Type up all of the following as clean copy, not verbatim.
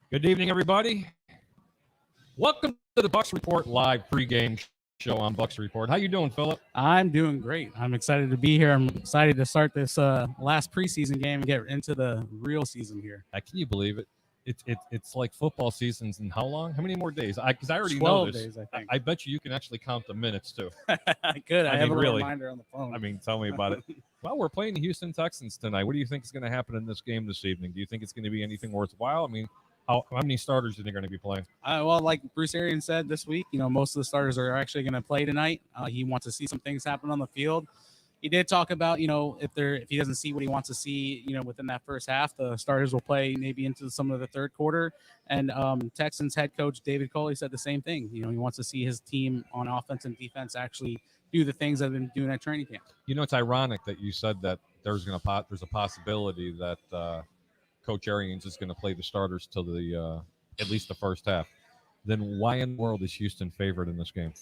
Good evening, everybody. Welcome to the Bucs Report live pregame show on Bucs Report. How you doing, Philip? I'm doing great. I'm excited to be here. I'm excited to start this last preseason game and get into the real season here. Can you believe it? It's like football seasons in how long? How many more days? Because I already 12 know this. days, I think. I bet you can actually count the minutes too. I could. I have a really, reminder on the phone. tell me about it. Well, we're playing the Houston Texans tonight. What do you think is going to happen in this game this evening? Do you think it's going to be anything worthwhile? How many starters are they going to be playing? Well, like Bruce Arians said this week, most of the starters are actually going to play tonight. He wants to see some things happen on the field. He did talk about, if he doesn't see what he wants to see, within that first half, the starters will play maybe into some of the third quarter. And Texans head coach David Culley said the same thing. He wants to see his team on offense and defense actually do the things they've been doing at training camp. It's ironic that you said that there's a possibility that Coach Arians is going to play the starters till the at least the first half. Then why in the world is Houston favored in this game?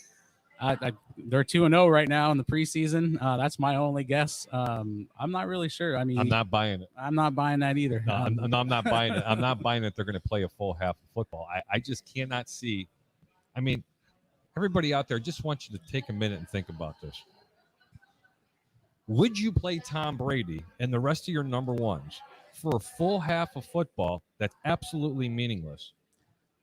They're 2-0 right now in the preseason. That's my only guess. I'm not really sure. I'm not buying it. I'm not buying that either. No, I'm not buying it. I'm not buying that they're going to play a full half of football. I just cannot see. Everybody out there, just want you to take a minute and think about this. Would you play Tom Brady and the rest of your number ones for a full half of football that's absolutely meaningless?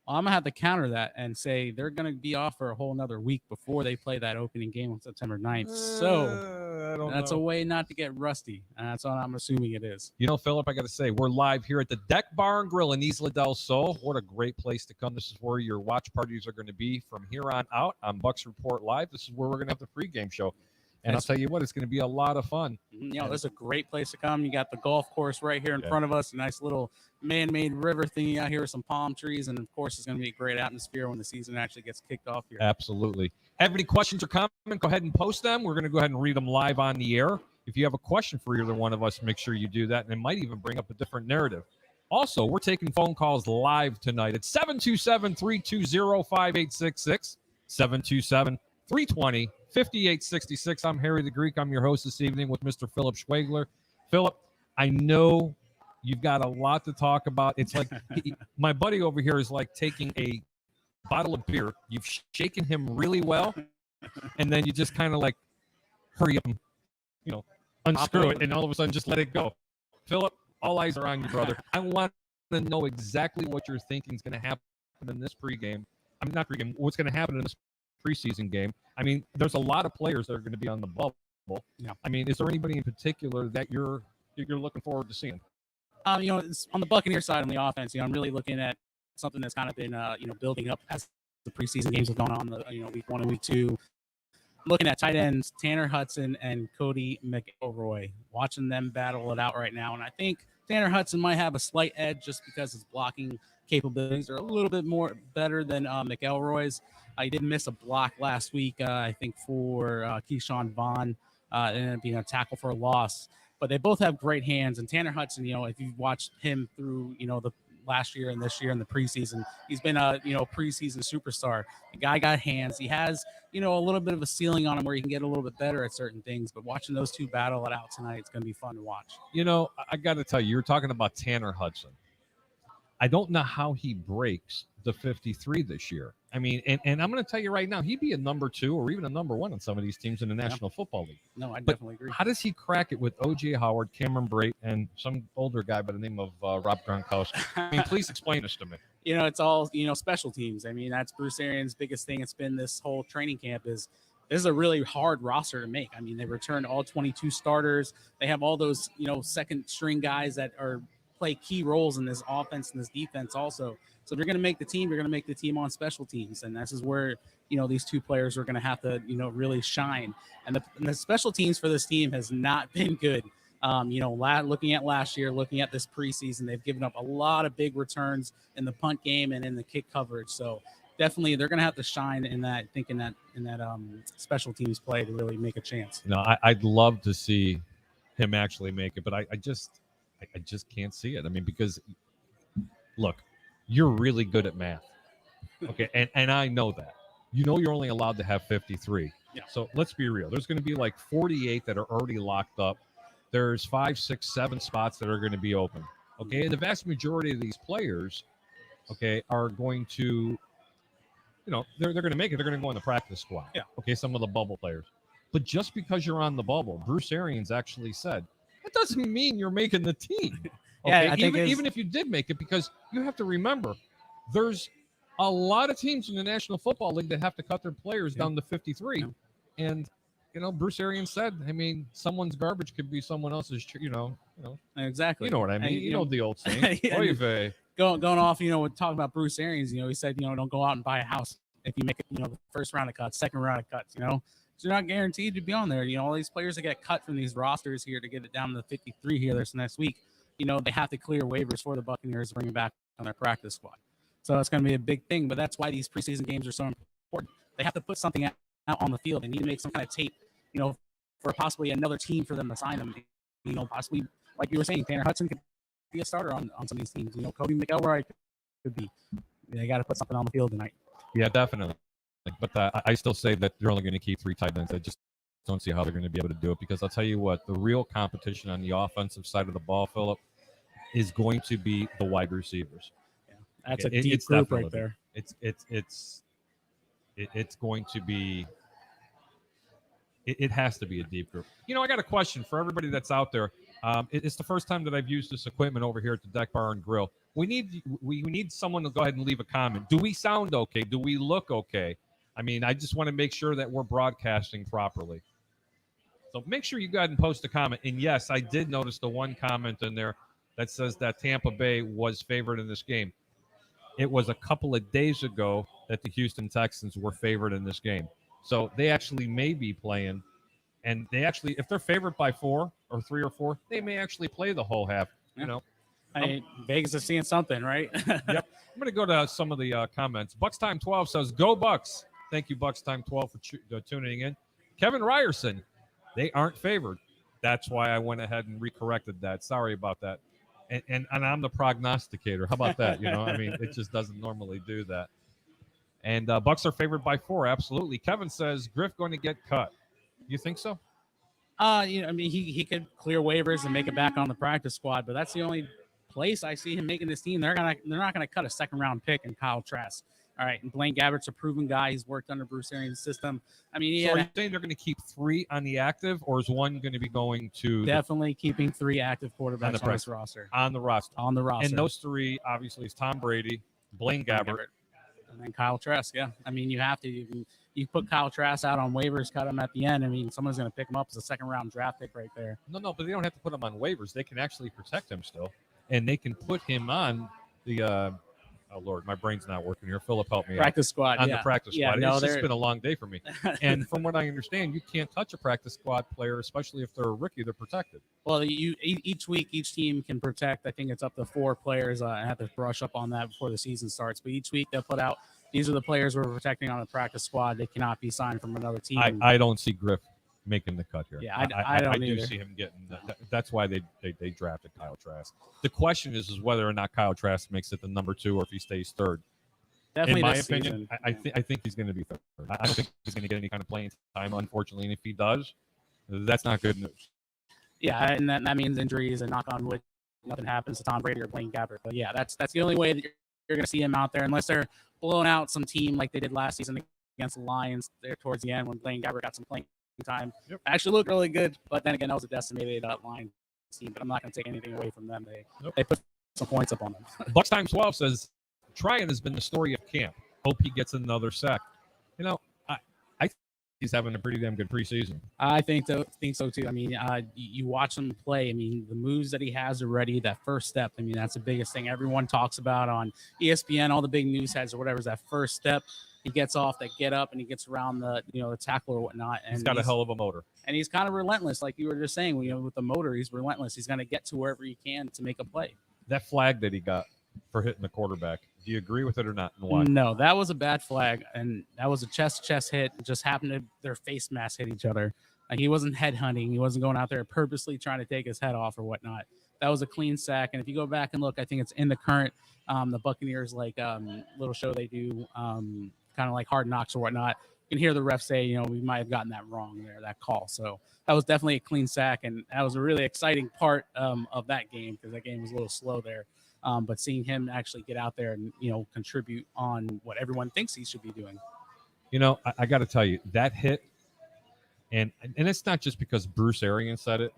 I'm going to have to counter that and say they're going to be off for a whole another week before they play that opening game on September 9th. So that's a way not to get rusty. And that's what I'm assuming it is. Philip, I got to say, we're live here at the Deck Bar and Grill in Isla del Sol. What a great place to come. This is where your watch parties are going to be from here on out on Bucs Report Live. This is where we're going to have the pregame show. And I'll tell you what, it's going to be a lot of fun. This is a great place to come. You got the golf course right here in front of us, a nice little man-made river thingy out here with some palm trees. And, of course, it's going to be a great atmosphere when the season actually gets kicked off here. Absolutely. Have any questions or comments, go ahead and post them. We're going to go ahead and read them live on the air. If you have a question for either one of us, make sure you do that. And it might even bring up a different narrative. Also, we're taking phone calls live tonight at 727-320-5866, 727-320-5866. I'm Harry the Greek. I'm your host this evening with Mr. Philip Schwegler. Philip, I know you've got a lot to talk about. It's like my buddy over here is like taking a bottle of beer. You've shaken him really well, and then you just kind of like hurry up and, unscrew it, and all of a sudden just let it go. Philip, all eyes are on you, brother. I want to know exactly what you're thinking is going to happen in this pregame. Not pregame. What's going to happen in this preseason game? There's a lot of players that are going to be on the bubble. Yeah. Is there anybody in particular that you're looking forward to seeing? It's on the Buccaneers side on the offense. I'm really looking at something that's kind of been, building up as the preseason games have gone on. Week 1 and week 2. Looking at tight ends Tanner Hudson and Cody McElroy, watching them battle it out right now, and I think Tanner Hudson might have a slight edge just because his blocking capabilities are a little bit more better than McElroy's. He did miss a block last week, I think, for Keyshawn Vaughn, and being a tackle for a loss. But they both have great hands. And Tanner Hudson, if you've watched him through, the last year and this year in the preseason, he's been a, preseason superstar. The guy got hands. He has, a little bit of a ceiling on him where he can get a little bit better at certain things. But watching those two battle it out tonight, it's going to be fun to watch. I got to tell you, you're talking about Tanner Hudson. I don't know how he breaks the 53 this year. And I'm going to tell you right now, he'd be a number 2 or even a number 1 on some of these teams in the National Football League. No, I definitely agree. How does he crack it with O.J. Howard, Cameron Brate, and some older guy by the name of Rob Gronkowski? Please explain this to me. It's all, special teams. That's Bruce Arians' biggest thing. It's been this whole training camp is this is a really hard roster to make. They returned all 22 starters. They have all those, second string guys that play key roles in this offense and this defense also. So if you're going to make the team, you're going to make the team on special teams. And this is where, these two players are going to have to, really shine. And the special teams for this team has not been good. Looking at last year, looking at this preseason, they've given up a lot of big returns in the punt game and in the kick coverage. So definitely they're going to have to shine in that, special teams play to really make a chance. I'd love to see him actually make it, but I just can't see it. Because look, you're really good at math. Okay. And I know that. You're only allowed to have 53. Yeah. So let's be real. There's going to be like 48 that are already locked up. There's 5, 6, 7 spots that are going to be open. Okay. And the vast majority of these players okay, are going to, they're going to make it. They're going to go on the practice squad. Yeah. Okay, some of the bubble players. But just because you're on the bubble, Bruce Arians actually said, that doesn't mean you're making the team. Okay, Yeah, I think even if you did make it, because you have to remember, there's a lot of teams in the National Football League that have to cut their players down to 53. Yeah. And, Bruce Arians said, I mean, someone's garbage could be someone else's, Exactly. You know what I mean? And, You know the old saying. Yeah, Oy vey. going off, with talking about Bruce Arians, he said, don't go out and buy a house if you make it, the first round of cuts, second round of cuts, so you're not guaranteed to be on there. All these players that get cut from these rosters here to get it down to 53 here this next week, they have to clear waivers for the Buccaneers to bring it back on their practice squad. So that's going to be a big thing, but that's why these preseason games are so important. They have to put something out on the field. They need to make some kind of tape, for possibly another team for them to sign them. Possibly, like you were saying, Tanner Hudson could be a starter on some of these teams. Cody McElroy could be. They got to put something on the field tonight. Yeah, definitely. But I still say that they're only going to keep 3 tight ends. I just don't see how they're going to be able to do it, because I'll tell you what, the real competition on the offensive side of the ball, Philip, is going to be the wide receivers. Yeah, that's a deep group right there. It's going to be. It has to be a deep group. I got a question for everybody that's out there. It's the first time that I've used this equipment over here at the Deck Bar and Grill. We need someone to go ahead and leave a comment. Do we sound okay? Do we look okay? I mean, I just want to make sure that we're broadcasting properly. So make sure you go ahead and post a comment. And yes, I did notice the one comment in there that says that Tampa Bay was favored in this game. It was a couple of days ago that the Houston Texans were favored in this game. So they actually may be playing, and they actually, if they're favored by 4 or 3 or 4, they may actually play the whole half. Vegas is seeing something, right? Yep. I'm going to go to some of the comments. Bucs Time 12 says, "Go Bucs." Thank you, Bucs Time 12, for tuning in. Kevin Ryerson, they aren't favored. That's why I went ahead and recorrected that. Sorry about that. And I'm the prognosticator. How about that? I mean, it just doesn't normally do that. And Bucs are favored by 4. Absolutely. Kevin says, Griff going to get cut. You think so? He could clear waivers and make it back on the practice squad, but that's the only place I see him making this team. They're not gonna cut a second round pick in Kyle Trask. All right, and Blaine Gabbert's a proven guy. He's worked under Bruce Arians' system. I mean, so are you saying they're going to keep 3 on the active, or is one going to be going to definitely keeping 3 active quarterbacks on this roster? On the roster. On the roster. And those 3 obviously is Tom Brady, Blaine Gabbert, and then Kyle Trask. Yeah, I mean, you have to. You put Kyle Trask out on waivers, cut him at the end. I mean, someone's going to pick him up as a second round draft pick right there. No, but they don't have to put him on waivers. They can actually protect him still, and they can put him on the. Oh, Lord, my brain's not working here. Philip, help me practice squad. On the practice squad. No, it's just been a long day for me. And from what I understand, you can't touch a practice squad player, especially if they're a rookie. They're protected. Well, each week, each team can protect, I think it's up to 4 players. I have to brush up on that before the season starts. But each week they'll put out, these are the players we're protecting on the practice squad. They cannot be signed from another team. I don't see Griff making the cut here. Yeah, I don't do either. See him getting that's why they drafted Kyle Trask. The question is whether or not Kyle Trask makes it the number 2 or if he stays 3rd. Definitely in my this opinion, season. I think he's going to be 3rd. I don't think he's going to get any kind of playing time, unfortunately. And if he does, that's not good news. Yeah, and that means injuries, and knock on wood, nothing happens to Tom Brady or Blaine Gabbert. But yeah, that's the only way that you're going to see him out there, unless they're blowing out some team like they did last season against the Lions there towards the end when Blaine Gabbert got some playing time. Yep. Actually looked really good, but then again, that was a decimated Lions team. But I'm not going to take anything away from them. They put some points up on them. Bucs Time 12 says, Tryon has been the story of camp. Hope he gets another sack. I think he's having a pretty damn good preseason. I think so too. I mean, you watch him play. I mean, the moves that he has already, that first step. I mean, that's the biggest thing everyone talks about on ESPN. All the big news heads or whatever is that first step. He gets off that get up and he gets around the the tackle or whatnot. And he's got a hell of a motor. And he's kind of relentless, like you were just saying. With the motor, he's relentless. He's going to get to wherever he can to make a play. That flag that he got for hitting the quarterback. Do you agree with it or not? And why? No, that was a bad flag, and that was a chest hit. It just happened to their face mask hit each other. Like he wasn't head hunting. He wasn't going out there purposely trying to take his head off or whatnot. That was a clean sack. And if you go back and look, I think it's in the current the Buccaneers little show they do, kind of like Hard Knocks or whatnot. can hear the ref say, we might have gotten that wrong there, that call. So that was definitely a clean sack, and that was a really exciting part of that game, because that game was a little slow there. But seeing him actually get out there and contribute on what everyone thinks he should be doing. I got to tell you, that hit, and it's not just because Bruce Arians said it,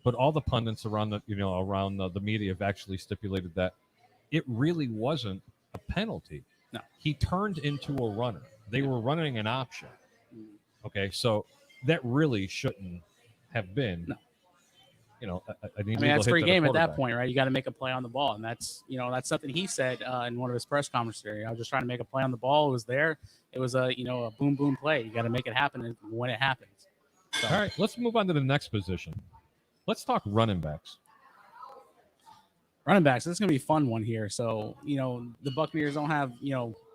but all the pundits around the media have actually stipulated that it really wasn't a penalty. No. He turned into a runner. They were running an option. Okay, so that really shouldn't have been. No. That's free game at that point, right? You got to make a play on the ball, and that's something he said in one of his press conferences. I was just trying to make a play on the ball. It was there. It was a boom boom play. You got to make it happen when it happens. So. All right, let's move on to the next position. Let's talk running backs. Running backs, this is going to be a fun one here. So, the Buccaneers don't have,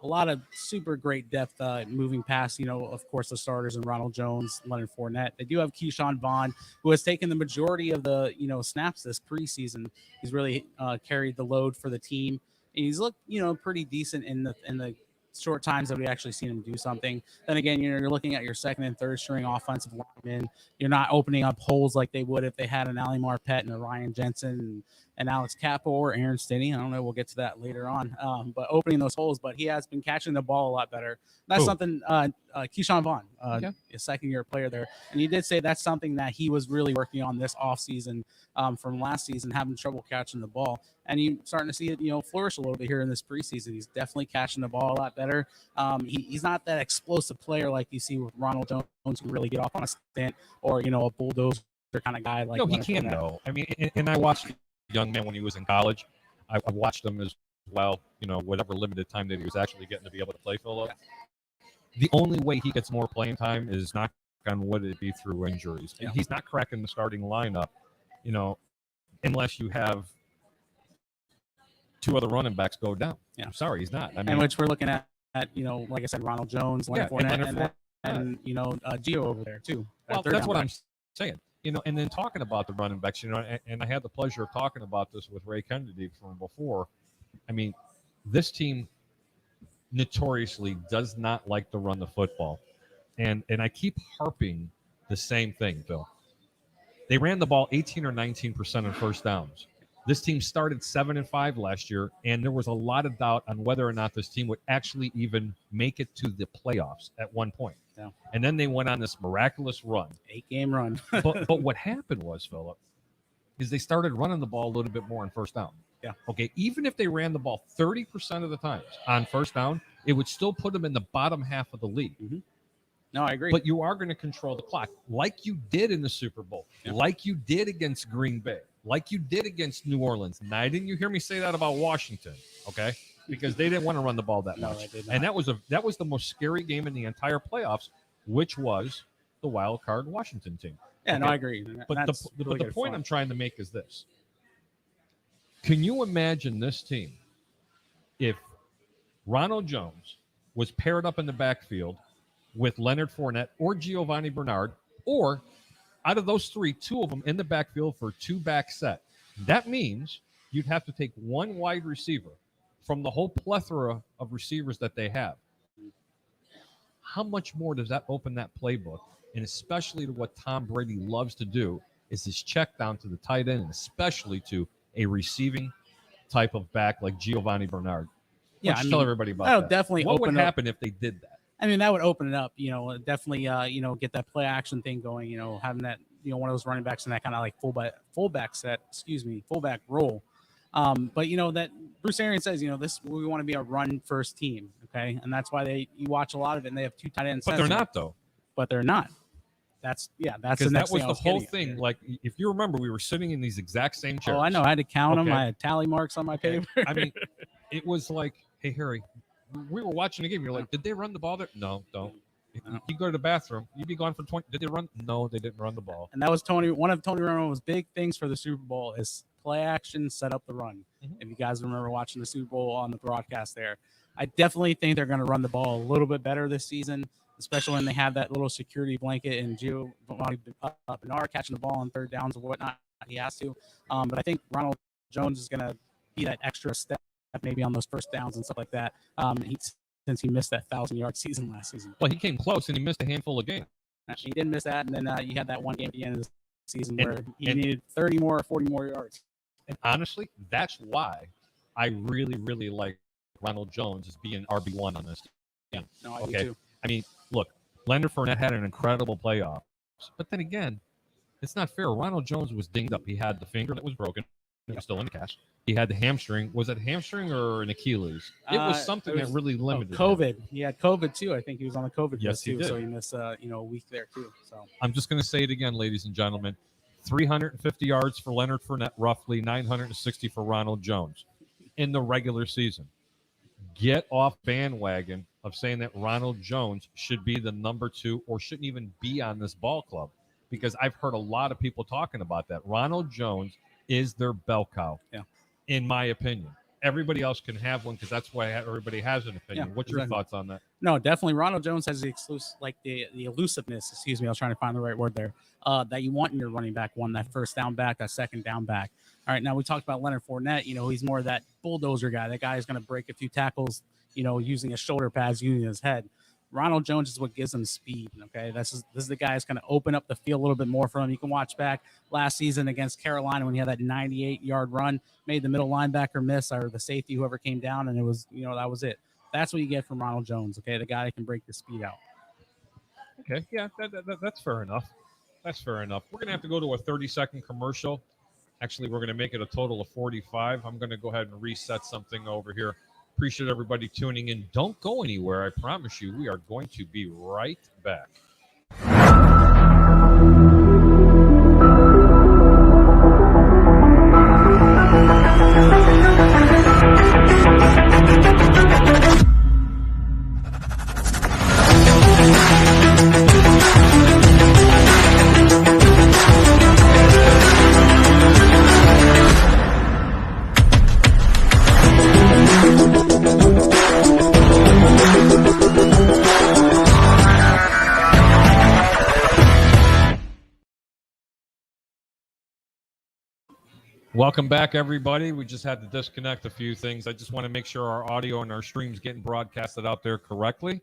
a lot of super great depth moving past, of course, the starters and Ronald Jones, Leonard Fournette. They do have Keyshawn Vaughn, who has taken the majority of the, snaps this preseason. He's really carried the load for the team. And he's looked, pretty decent in the short times that we actually seen him do something. Then again, you're looking at your second and third string offensive linemen. You're not opening up holes like they would if they had an Ali Marpet and a Ryan Jensen and Alex Capo or Aaron Stinney. I don't know. We'll get to that later on. But opening those holes, but he has been catching the ball a lot better. That's something Keyshawn Vaughn, a second-year player there. And he did say that's something that he was really working on this offseason from last season, having trouble catching the ball. And you're starting to see it, flourish a little bit here in this preseason. He's definitely catching the ball a lot better. He's not that explosive player like you see with Ronald Jones, who really get off on a stint, or, a bulldozer kind of guy. No, he can't, though. I mean, and I watched young man when he was in college. I watched him as well, whatever limited time that he was actually getting to be able to play Philip. The only way he gets more playing time is, knock on wood, it'd be through injuries. Yeah. He's not cracking the starting lineup, unless you have two other running backs go down. Yeah. I'm sorry, he's not. And which we're looking at, like I said, Ronald Jones, Leonard Fournette, and Gio over there too. Well, that's what I'm saying. And then talking about the running backs, and I had the pleasure of talking about this with Ray Kennedy from before. I mean, this team notoriously does not like to run the football. And I keep harping the same thing, Phil. They ran the ball 18 or 19% on first downs. This team started 7-5 last year, and there was a lot of doubt on whether or not this team would actually even make it to the playoffs at one point. Yeah. And then they went on this miraculous run. 8-game run. but what happened was, Philip, is they started running the ball a little bit more on first down. Yeah. Okay, even if they ran the ball 30% of the times on first down, it would still put them in the bottom half of the league. Mm-hmm. No, I agree. But you are going to control the clock like you did in the Super Bowl, like you did against Green Bay, like you did against New Orleans. Now, didn't you hear me say that about Washington? Okay, because they didn't want to run the ball that much, and that was the most scary game in the entire playoffs, which was the wild card Washington team. Yeah, okay? No, I agree. But the point I'm trying to make is this: can you imagine this team if Ronald Jones was paired up in the backfield with Leonard Fournette or Giovanni Bernard, or out of those three, two of them in the backfield for two-back set? That means you'd have to take one wide receiver from the whole plethora of receivers that they have. How much more does that open that playbook? And especially to what Tom Brady loves to do is this check down to the tight end, and especially to a receiving type of back like Giovanni Bernard. Yeah, tell everybody about that. Definitely. What would happen if they did that? I mean, that would open it up, definitely, get that play action thing going, having that, one of those running backs in that kind of like fullback role. But, that Bruce Arians says, we want to be a run first team. Okay. And that's why you watch a lot of it, and they have two tight ends. But they're not, though. But they're not. That's because that was the whole thing. Like, if you remember, we were sitting in these exact same chairs. Oh, I know. I had to count them. I had tally marks on my paper. I mean, it was like, hey, Harry, we were watching the game. You're like, did they run the ball there? No, don't. If you go to the bathroom, you'd be gone for 20. Did they run? No, they didn't run the ball. And that was one of Tony Romo's big things for the Super Bowl is play action, set up the run. Mm-hmm. If you guys remember watching the Super Bowl on the broadcast there, I definitely think they're going to run the ball a little bit better this season, especially when they have that little security blanket and Giovanni Bernard catching the ball on third downs or whatnot. He has to. But I think Ronald Jones is going to be that extra step maybe on those first downs and stuff like that. He's since he missed that 1,000-yard season last season. Well, he came close, and he missed a handful of games. He didn't miss that, and then you had that one game at the end of the season where he needed 30 more or 40 more yards. And honestly, that's why I really, really like Ronald Jones as being RB1 on this. Yeah, no, I do too. I mean, look, Leonard Fournette had an incredible playoff, but then again, it's not fair. Ronald Jones was dinged up. He had the finger that was broken. It was still in the cast. He had the hamstring. Was it hamstring or an Achilles? It was something that really limited COVID. him. He had COVID too. I think he was on the COVID list he too. did. So he missed a week there too. So I'm just going to say it again, ladies and gentlemen. 350 yards for Leonard Fournette, roughly 960 for Ronald Jones in the regular season. Get off bandwagon of saying that Ronald Jones should be the number 2 or shouldn't even be on this ball club, because I've heard a lot of people talking about that. Ronald Jones is their bell cow, in my opinion. Everybody else can have one because that's why everybody has an opinion. Yeah, What's your thoughts on that? No, definitely. Ronald Jones has the elusiveness. Excuse me, I was trying to find the right word there. That you want in your running back one, that first down back, that second down back. All right, now we talked about Leonard Fournette. He's more that bulldozer guy. That guy is going to break a few tackles, using his shoulder pads, using his head. Ronald Jones is what gives him speed. Okay, this is the guy that's going to open up the field a little bit more for him. You can watch back last season against Carolina when he had that 98-yard run, made the middle linebacker miss, or the safety, whoever came down, and it was that was it. That's what you get from Ronald Jones. Okay, the guy that can break the speed out. Okay, yeah, that's fair enough. That's fair enough. We're gonna have to go to a 30-second commercial. Actually, we're gonna make it a total of 45. I'm gonna go ahead and reset something over here. Appreciate everybody tuning in. Don't go anywhere. I promise you, we are going to be right back. Welcome back, everybody. We just had to disconnect a few things. I just want to make sure our audio and our stream's getting broadcasted out there correctly.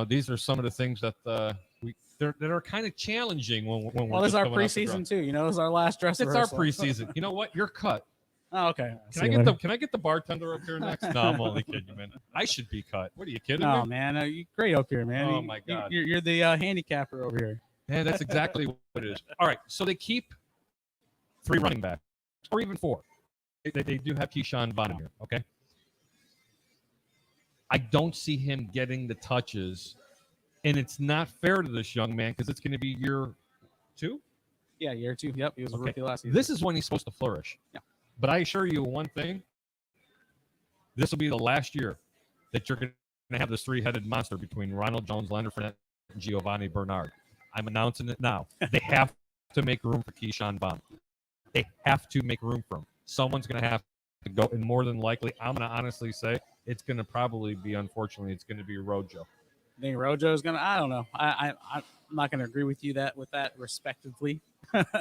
These are some of the things that that are kind of challenging when we're. Well, this is our preseason too. This is our last dress rehearsal. It's our preseason. You know what? You're cut. Oh, okay. Can I get the bartender up here next? No, I'm only kidding you, man. I should be cut. What are you kidding me? No, man. You're great up here, man. Oh my God. You're the handicapper over here. Yeah, that's exactly what it is. All right, so they keep 3 running backs, or even 4. They do have Keyshawn Vaughn here, okay? I don't see him getting the touches, and it's not fair to this young man because it's going to be year 2? Yeah, year 2. Yep, he was a rookie last season. This is when he's supposed to flourish. Yeah. But I assure you one thing, this will be the last year that you're going to have this 3-headed monster between Ronald Jones, Leonard Fournette, and Giovanni Bernard. I'm announcing it now. They have to make room for Keyshawn Vaughn. They have to make room for him. Someone's going to have to go, and more than likely, I'm going to honestly say it's going to probably be, unfortunately, it's going to be Rojo. I think Rojo's going to, I don't know. I'm not going to agree with you with that respectively.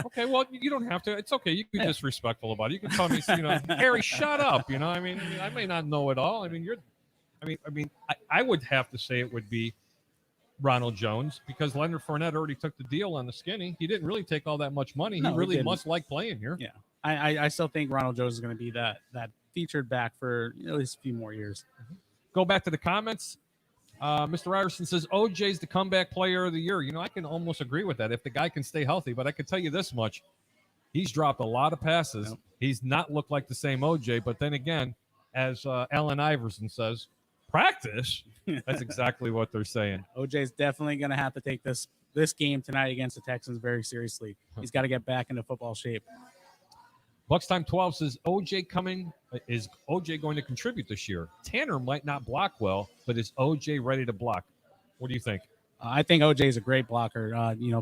Okay, well, you don't have to. It's okay. You can be disrespectful about it. You can tell me, Harry, shut up. I mean, I may not know it all. I mean, I would have to say it would be Ronald Jones because Leonard Fournette already took the deal on the skinny. He didn't really take all that much money. He really must like playing here. Yeah, I still think Ronald Jones is going to be that featured back for at least a few more years. Mm-hmm. Go back to the comments. Mr. Ryerson says OJ's the comeback player of the year. I can almost agree with that if the guy can stay healthy. But I can tell you this much: he's dropped a lot of passes. Yep. He's not looked like the same OJ. But then again, as Allen Iverson says, practice. That's exactly what they're saying. OJ's definitely going to have to take this game tonight against the Texans very seriously. He's got to get back into football shape. Bucs Time 12 says is OJ going to contribute this year? Tanner might not block well, but is OJ ready to block? What do you think? I think OJ is a great blocker.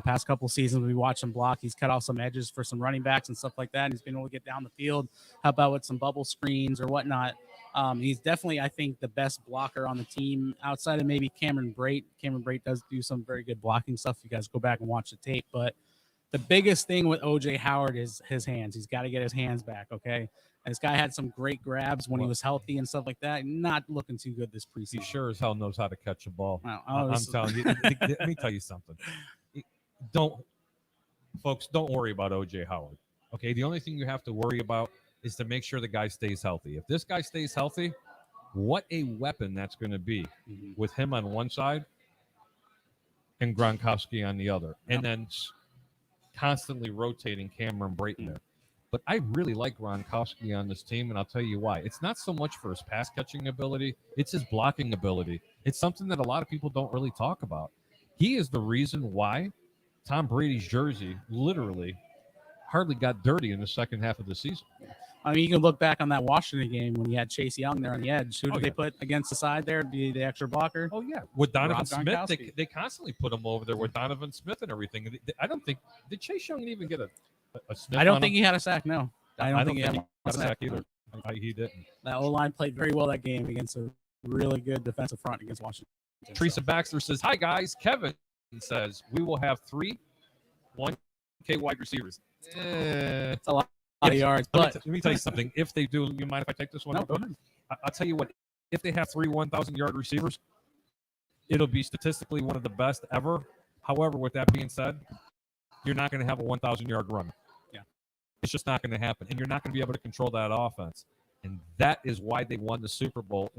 Past couple seasons we watched him block. He's cut off some edges for some running backs and stuff like that. And he's been able to get down the field. How about with some bubble screens or whatnot? He's definitely, I think, the best blocker on the team outside of maybe Cameron Brate. Cameron Brate does do some very good blocking stuff. You guys go back and watch the tape. But the biggest thing with OJ Howard is his hands. He's got to get his hands back, okay? And this guy had some great grabs when he was healthy and stuff like that. Not looking too good this preseason. He sure as hell knows how to catch a ball. Wow, I'm telling you. Let me tell you something. Don't worry about OJ Howard. Okay, the only thing you have to worry about is to make sure the guy stays healthy. If this guy stays healthy, what a weapon that's going to be with him on one side and Gronkowski on the other, and then constantly rotating Cameron Brayton there. But I really like Gronkowski on this team, and I'll tell you why. It's not so much for his pass catching ability, it's his blocking ability. It's something that a lot of people don't really talk about. He is the reason why Tom Brady's jersey literally hardly got dirty in the second half of the season. I mean, you can look back on that Washington game when you had Chase Young there on the edge. Who did they put against the side there to be the extra blocker? Oh, yeah. With Donovan Smith, they constantly put him over there with Donovan Smith and everything. I don't think – did Chase Young even get a sniff? I don't think he had a sack, no. I don't think he had a sack either. He didn't. That O-line played very well that game against a really good defensive front against Washington. Teresa Baxter says, hi, guys. Kevin says, we will have 3 1K wide receivers. It's a lot of yards. But let me tell you something. If they do, you mind if I take this one? No, go ahead. I'll tell you what. If they have 3 1,000-yard receivers, it'll be statistically one of the best ever. However, with that being said, you're not going to have a 1,000-yard run. Yeah, it's just not going to happen, and you're not going to be able to control that offense. And that is why they won the Super Bowl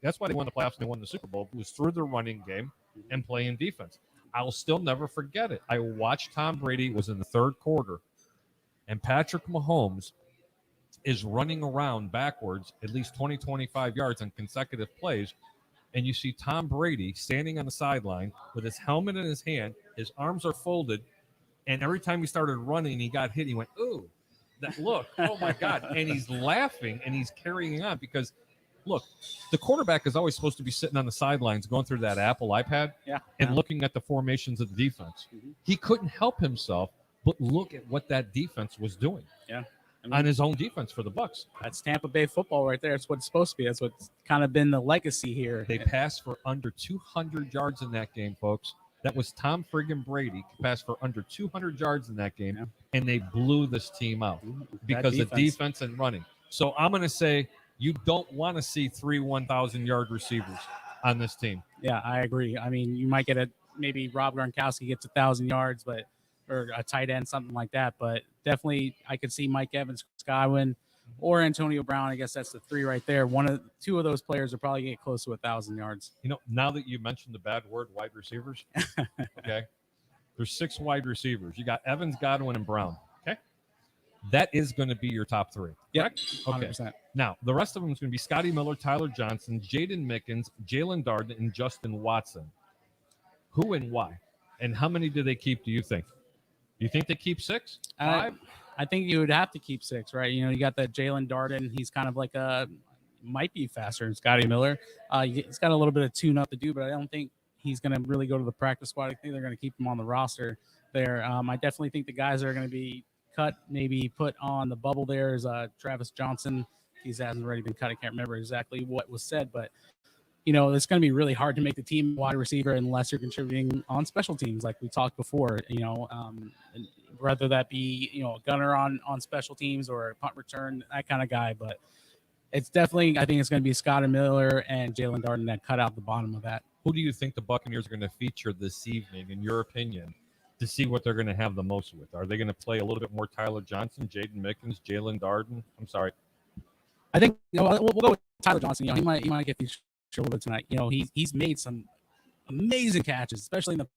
that's why they won the playoffs and they won the Super Bowl. It was through their running game and playing defense. I'll still never forget it. I watched Tom Brady. It was in the third quarter, and Patrick Mahomes is running around backwards at least 20, 25 yards on consecutive plays, and you see Tom Brady standing on the sideline with his helmet in his hand, his arms are folded, and every time he started running, he got hit. He went, ooh, that look, oh, my God. And he's laughing, and he's carrying on because, look, the quarterback is always supposed to be sitting on the sidelines going through that Apple iPad and looking at the formations of the defense. He couldn't help himself but look at what that defense was doing. Yeah. On his own defense for the Bucs. That's Tampa Bay football right there. That's what it's supposed to be. That's what's kind of been the legacy here. They passed for under 200 yards in that game, folks. That was Tom friggin' Brady passed for under 200 yards in that game, and they blew this team out because of defense and running. So I'm going to say you don't want to see 3 1,000-yard receivers on this team. Yeah, I agree. I mean, you might get maybe Rob Gronkowski gets 1,000 yards, or a tight end, something like that. But definitely I could see Mike Evans, Godwin, or Antonio Brown. I guess that's the 3 right there. Two of those players will probably get close to 1,000 yards. You know, now that you mentioned the bad word, wide receivers, okay, there's 6 wide receivers. You got Evans, Godwin, and Brown, okay? That is going to be your top 3. Yep. Okay. 100%. Now, the rest of them is going to be Scotty Miller, Tyler Johnson, Jaden Mickens, Jalen Darden, and Justin Watson. Who and why? And how many do they keep, do you think? You think they keep 6? 5? I think you would have to keep 6, right? You know, you got that Jalen Darden. He's kind of like might be faster than Scotty Miller. He's got a little bit of tune-up to do, but I don't think he's going to really go to the practice squad. I think they're going to keep him on the roster there. I definitely think the guys that are going to be cut, maybe put on the bubble there is Travis Johnson. He hasn't already been cut. I can't remember exactly what was said, but you know, it's going to be really hard to make the team wide receiver unless you're contributing on special teams, like we talked before, you know, whether that be, you know, a gunner on special teams or a punt return, that kind of guy. But it's definitely, I think it's going to be Scott Miller and Jalen Darden that cut out the bottom of that. Who do you think the Buccaneers are going to feature this evening, in your opinion, to see what they're going to have the most with? Are they going to play a little bit more Tyler Johnson, Jaden Mickens, Jalen Darden? I'm sorry. I think, you know, we'll go with Tyler Johnson. You know, he might get these a little bit tonight. You know, he's made some amazing catches, especially in the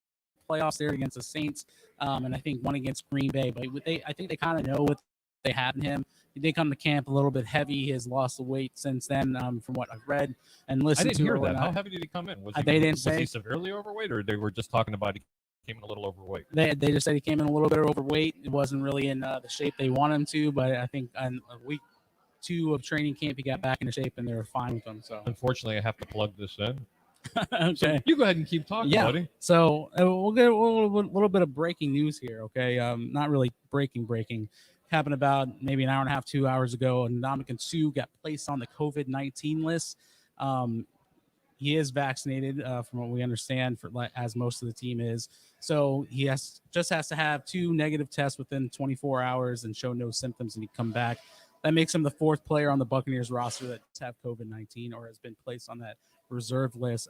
playoffs there against the Saints, and I think one against Green Bay. But I think they kind of know what they have in him. He did come to camp a little bit heavy. He has lost the weight since then, from what I've read and listened to. I didn't hear that. How heavy did he come in? Was he severely overweight, or they were just talking about he came in a little overweight? They just said he came in a little bit overweight. It wasn't really in the shape they want him to, but I think on week 2 of training camp, he got back into shape, and they were fine with him. So unfortunately, I have to plug this in. Okay, so you go ahead and keep talking, buddy. So we'll get a little bit of breaking news here. Okay, not really breaking. Happened about maybe an hour and a half, 2 hours ago. Ndamukong Suh got placed on the COVID-19 list. He is vaccinated, from what we understand, as most of the team is. So he just has to have 2 negative tests within 24 hours and show no symptoms, and he come back. That makes him the 4th player on the Buccaneers roster that does have COVID-19 or has been placed on that reserve list,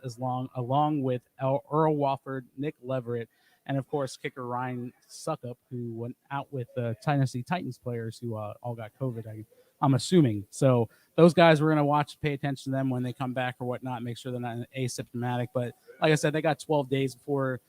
along with Earl Wofford, Nick Leverett, and of course kicker Ryan Suckup, who went out with the Tennessee Titans players who all got COVID. I'm assuming. So those guys we're going to watch, pay attention to them when they come back or whatnot, make sure they're not asymptomatic. But like I said, they got 12 days before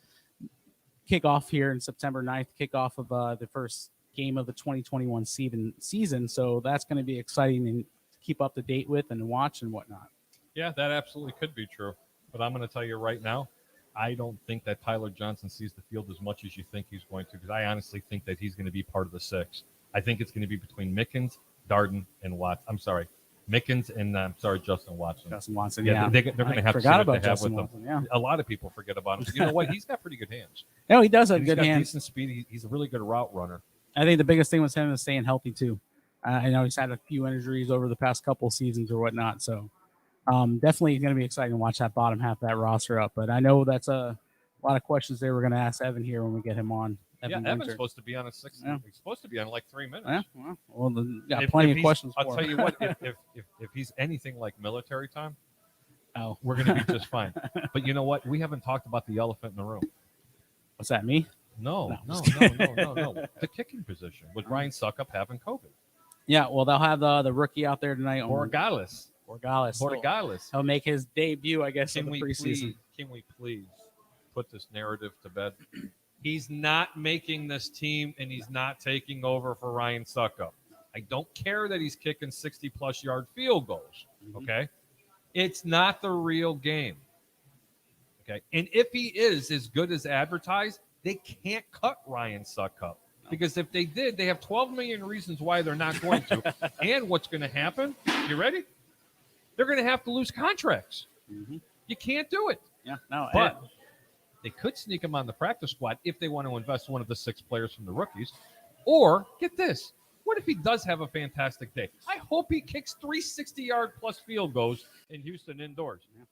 kickoff here in September 9th, kickoff of the first game of the 2021 season. So that's going to be exciting and keep up to date with and watch and whatnot. Yeah, that absolutely could be true. But I'm going to tell you right now, I don't think that Tyler Johnson sees the field as much as you think he's going to, because I honestly think that he's going to be part of the 6. I think it's going to be between Mickens, Darden, and Watson. I'm sorry, Mickens and Justin Watson. Justin Watson, yeah. They're going to have to see what they have with Watson, them. Yeah. A lot of people forget about him. But you know what? He's got pretty good hands. No, he does have and good he's got hands. Decent speed. He's a really good route runner. I think the biggest thing was him is staying healthy too. I know he's had a few injuries over the past couple seasons or whatnot. So definitely going to be exciting to watch that bottom half of that roster up. But I know that's a lot of questions they were going to ask Evan here when we get him on. Evan's supposed to be on a 6. Yeah. He's supposed to be on like 3 minutes. Yeah, well, got plenty of questions. I'll tell you what, if he's anything like military time, we're going to be just fine. But you know what? We haven't talked about the elephant in the room. What's that, me? No. The kicking position with Ryan Suckup having COVID. Yeah, well, they'll have the rookie out there tonight. Borregales. He'll make his debut, I guess, in the preseason. Can we please put this narrative to bed? He's not making this team, and he's not taking over for Ryan Suckup. I don't care that he's kicking 60-plus yard field goals, okay? It's not the real game, okay? And if he is as good as advertised, they can't cut Ryan Suckup. Because if they did, they have 12 million reasons why they're not going to. And what's going to happen, you ready? They're going to have to lose contracts. You can't do it. Yeah, no. But they could sneak him on the practice squad if they want to invest one of the 6 players from the rookies. Or, get this, what if he does have a fantastic day? I hope he kicks 3 60-yard-plus field goals in Houston indoors. Yeah.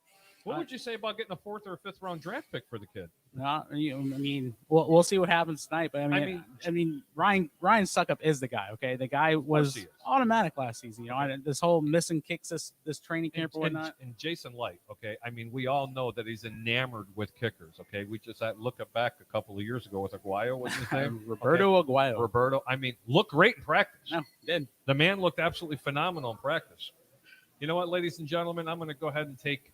What would you say about getting a 4th or 5th round draft pick for the kid? I mean, we'll see what happens tonight. But I mean, Ryan Suckup is the guy. Okay, the guy was automatic last season. You know, this whole missing kicks this training camp or whatnot. And Jason Light. Okay, I mean, we all know that he's enamored with kickers. Okay, we just had to look back a couple of years ago with Aguayo. What's his name? Roberto Aguayo. Roberto. I mean, looked great in practice. No, did. The man looked absolutely phenomenal in practice. You know what, ladies and gentlemen, I'm going to go ahead and take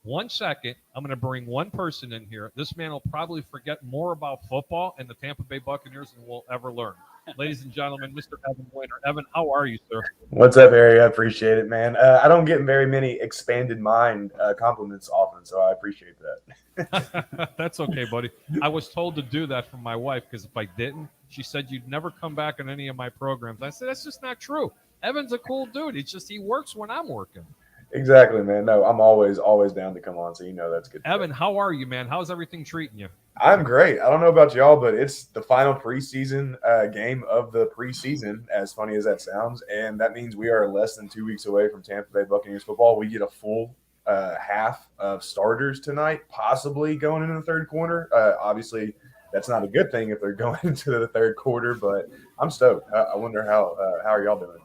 1 second. I'm going to bring one person in here. This man will probably forget more about football and the Tampa Bay Buccaneers than we'll ever learn. Ladies and gentlemen, Mr. Evan Winter. Evan, how are you, sir? What's up, Harry? I appreciate it, man. I don't get very many expanded mind compliments often, so I appreciate that. That's okay, buddy. I was told to do that from my wife because if I didn't, she said you'd never come back on any of my programs. I said, that's just not true. Evan's a cool dude. It's just he works when I'm working. Exactly, man. No, I'm always down to come on, so you know that's good. Evan, how are you, man? How's everything treating you? I'm great. I don't know about y'all, but it's the final preseason game of the preseason, as funny as that sounds, and that means we are less than 2 weeks away from Tampa Bay Buccaneers football. We get a full half of starters tonight, possibly going into the third quarter. Obviously, that's not a good thing if they're going into the third quarter, but I'm stoked. I wonder how are y'all doing?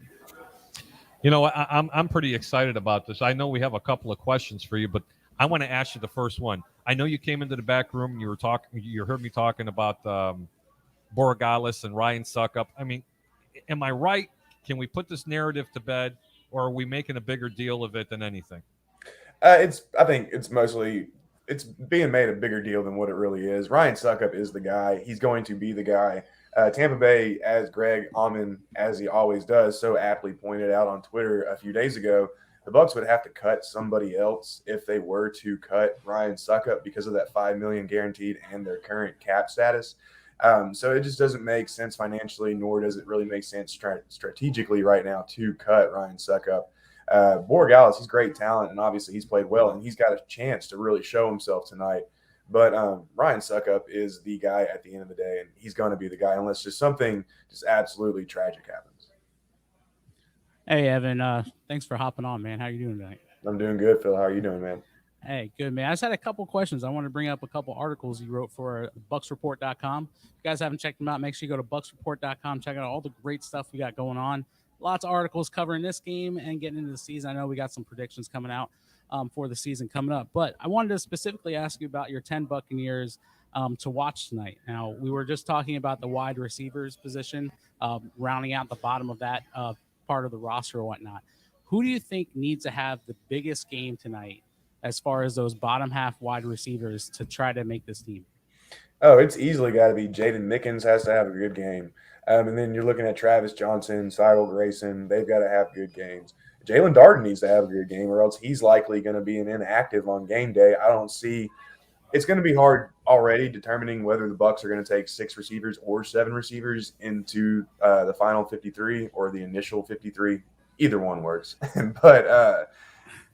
You know, I'm pretty excited about this. I know we have a couple of questions for you, but I want to ask you the first one. I know you came into the back room and you heard me talking about Borregales and Ryan Suckup. I mean, am I right? Can we put this narrative to bed, or are we making a bigger deal of it than anything? I think it's being made a bigger deal than what it really is. Ryan Suckup is the guy. He's going to be the guy. Tampa Bay, as Greg Auman, as he always does, so aptly pointed out on Twitter a few days ago, the Bucs would have to cut somebody else if they were to cut Ryan Suckup because of that $5 million guaranteed and their current cap status. So it just doesn't make sense financially, nor does it really make sense strategically right now to cut Ryan Suckup. Borregales, he's great talent, and obviously he's played well, and he's got a chance to really show himself tonight. But Ryan Suckup is the guy at the end of the day, and he's going to be the guy unless just something just absolutely tragic happens. Hey, Evan, thanks for hopping on, man. How you doing tonight? I'm doing good, Phil. How are you doing, man? Hey, good, man. I just had a couple questions. I want to bring up a couple articles you wrote for BucsReport.com. If you guys haven't checked them out, make sure you go to BucsReport.com. Check out all the great stuff we got going on. lots of articles covering this game and getting into the season. I know we got some predictions coming out for the season coming up, but I wanted to specifically ask you about your 10 Buccaneers to watch tonight. Now, we were just talking about the wide receivers position, rounding out the bottom of that part of the roster or whatnot. Who do you think needs to have the biggest game tonight as far as those bottom half wide receivers to try to make this team? Oh, it's easily got to be Jaden Mickens has to have a good game. And then you're looking at Travis Johnson, Cyril Grayson. They've got to have good games. Jalen Darden needs to have a good game, or else he's likely going to be an inactive on game day. I don't see – it's going to be hard already determining whether the Bucs are going to take 6 receivers or 7 receivers into the final 53 or the initial 53. Either one works. But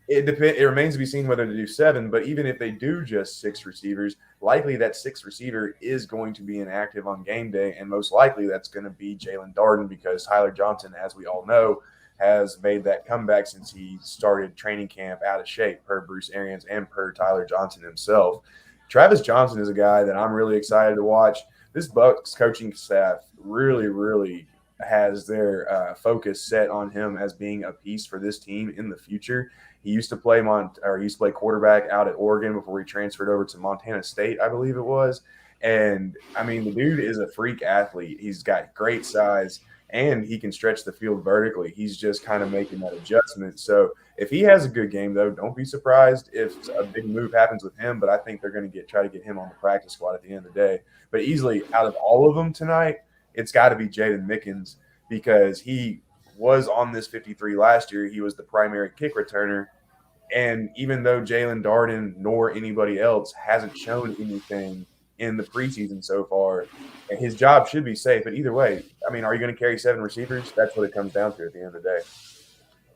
it remains to be seen whether to do 7. But even if they do just 6 receivers, likely that 6th receiver is going to be inactive on game day, and most likely that's going to be Jalen Darden, because Tyler Johnson, as we all know, has made that comeback since he started training camp out of shape, per Bruce Arians and per Tyler Johnson himself. Travis Johnson is a guy that I'm really excited to watch. This Bucs coaching staff really has their focus set on him as being a piece for this team in the future. He used to play quarterback out at Oregon before he transferred over to Montana State, I believe it was. And I mean, the dude is a freak athlete. He's got great size and he can stretch the field vertically. He's just kind of making that adjustment. So if he has a good game, though, don't be surprised if a big move happens with him. But I think they're going to try to get him on the practice squad at the end of the day. But easily out of all of them tonight, it's got to be Jaden Mickens, because he was on this 53 last year. He was the primary kick returner. And even though Jalen Darden nor anybody else hasn't shown anything in the preseason so far, and his job should be safe. But either way, I mean, are you going to carry 7 receivers? That's what it comes down to at the end of the day.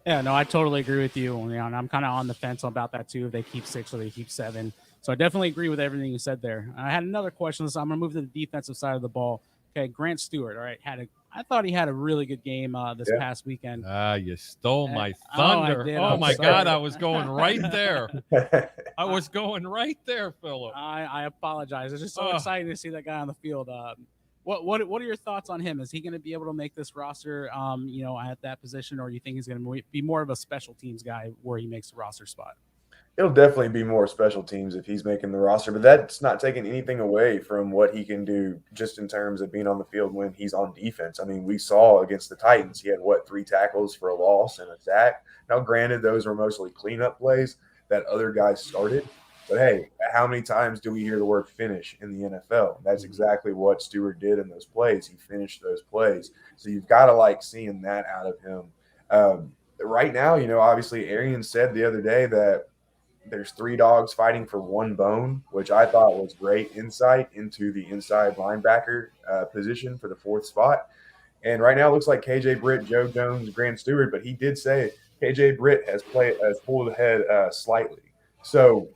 Yeah, no, I totally agree with you. And I'm kind of on the fence about that too, if they keep 6 or they keep 7. So I definitely agree with everything you said there. I had another question, so I'm going to move to the defensive side of the ball. Okay, Grant Stewart, all right, I thought he had a really good game this past weekend. You stole my thunder. Oh my God, I was going right there. I was going right there, Philip. I apologize. It's just so exciting to see that guy on the field. What are your thoughts on him? Is he going to be able to make this roster, at that position, or do you think he's going to be more of a special teams guy where he makes the roster spot? It'll definitely be more special teams if he's making the roster, but that's not taking anything away from what he can do just in terms of being on the field when he's on defense. I mean, we saw against the Titans, he had 3 tackles for a loss and a sack. Now, granted, those were mostly cleanup plays that other guys started, but hey, how many times do we hear the word finish in the NFL? That's exactly what Stewart did in those plays. He finished those plays. So you've got to like seeing that out of him. Right now, obviously Arians said the other day that there's 3 dogs fighting for 1 bone, which I thought was great insight into the inside linebacker position for the 4th spot. And right now it looks like KJ Britt, Joe Jones, Grant Stewart, but he did say KJ Britt has pulled ahead slightly. So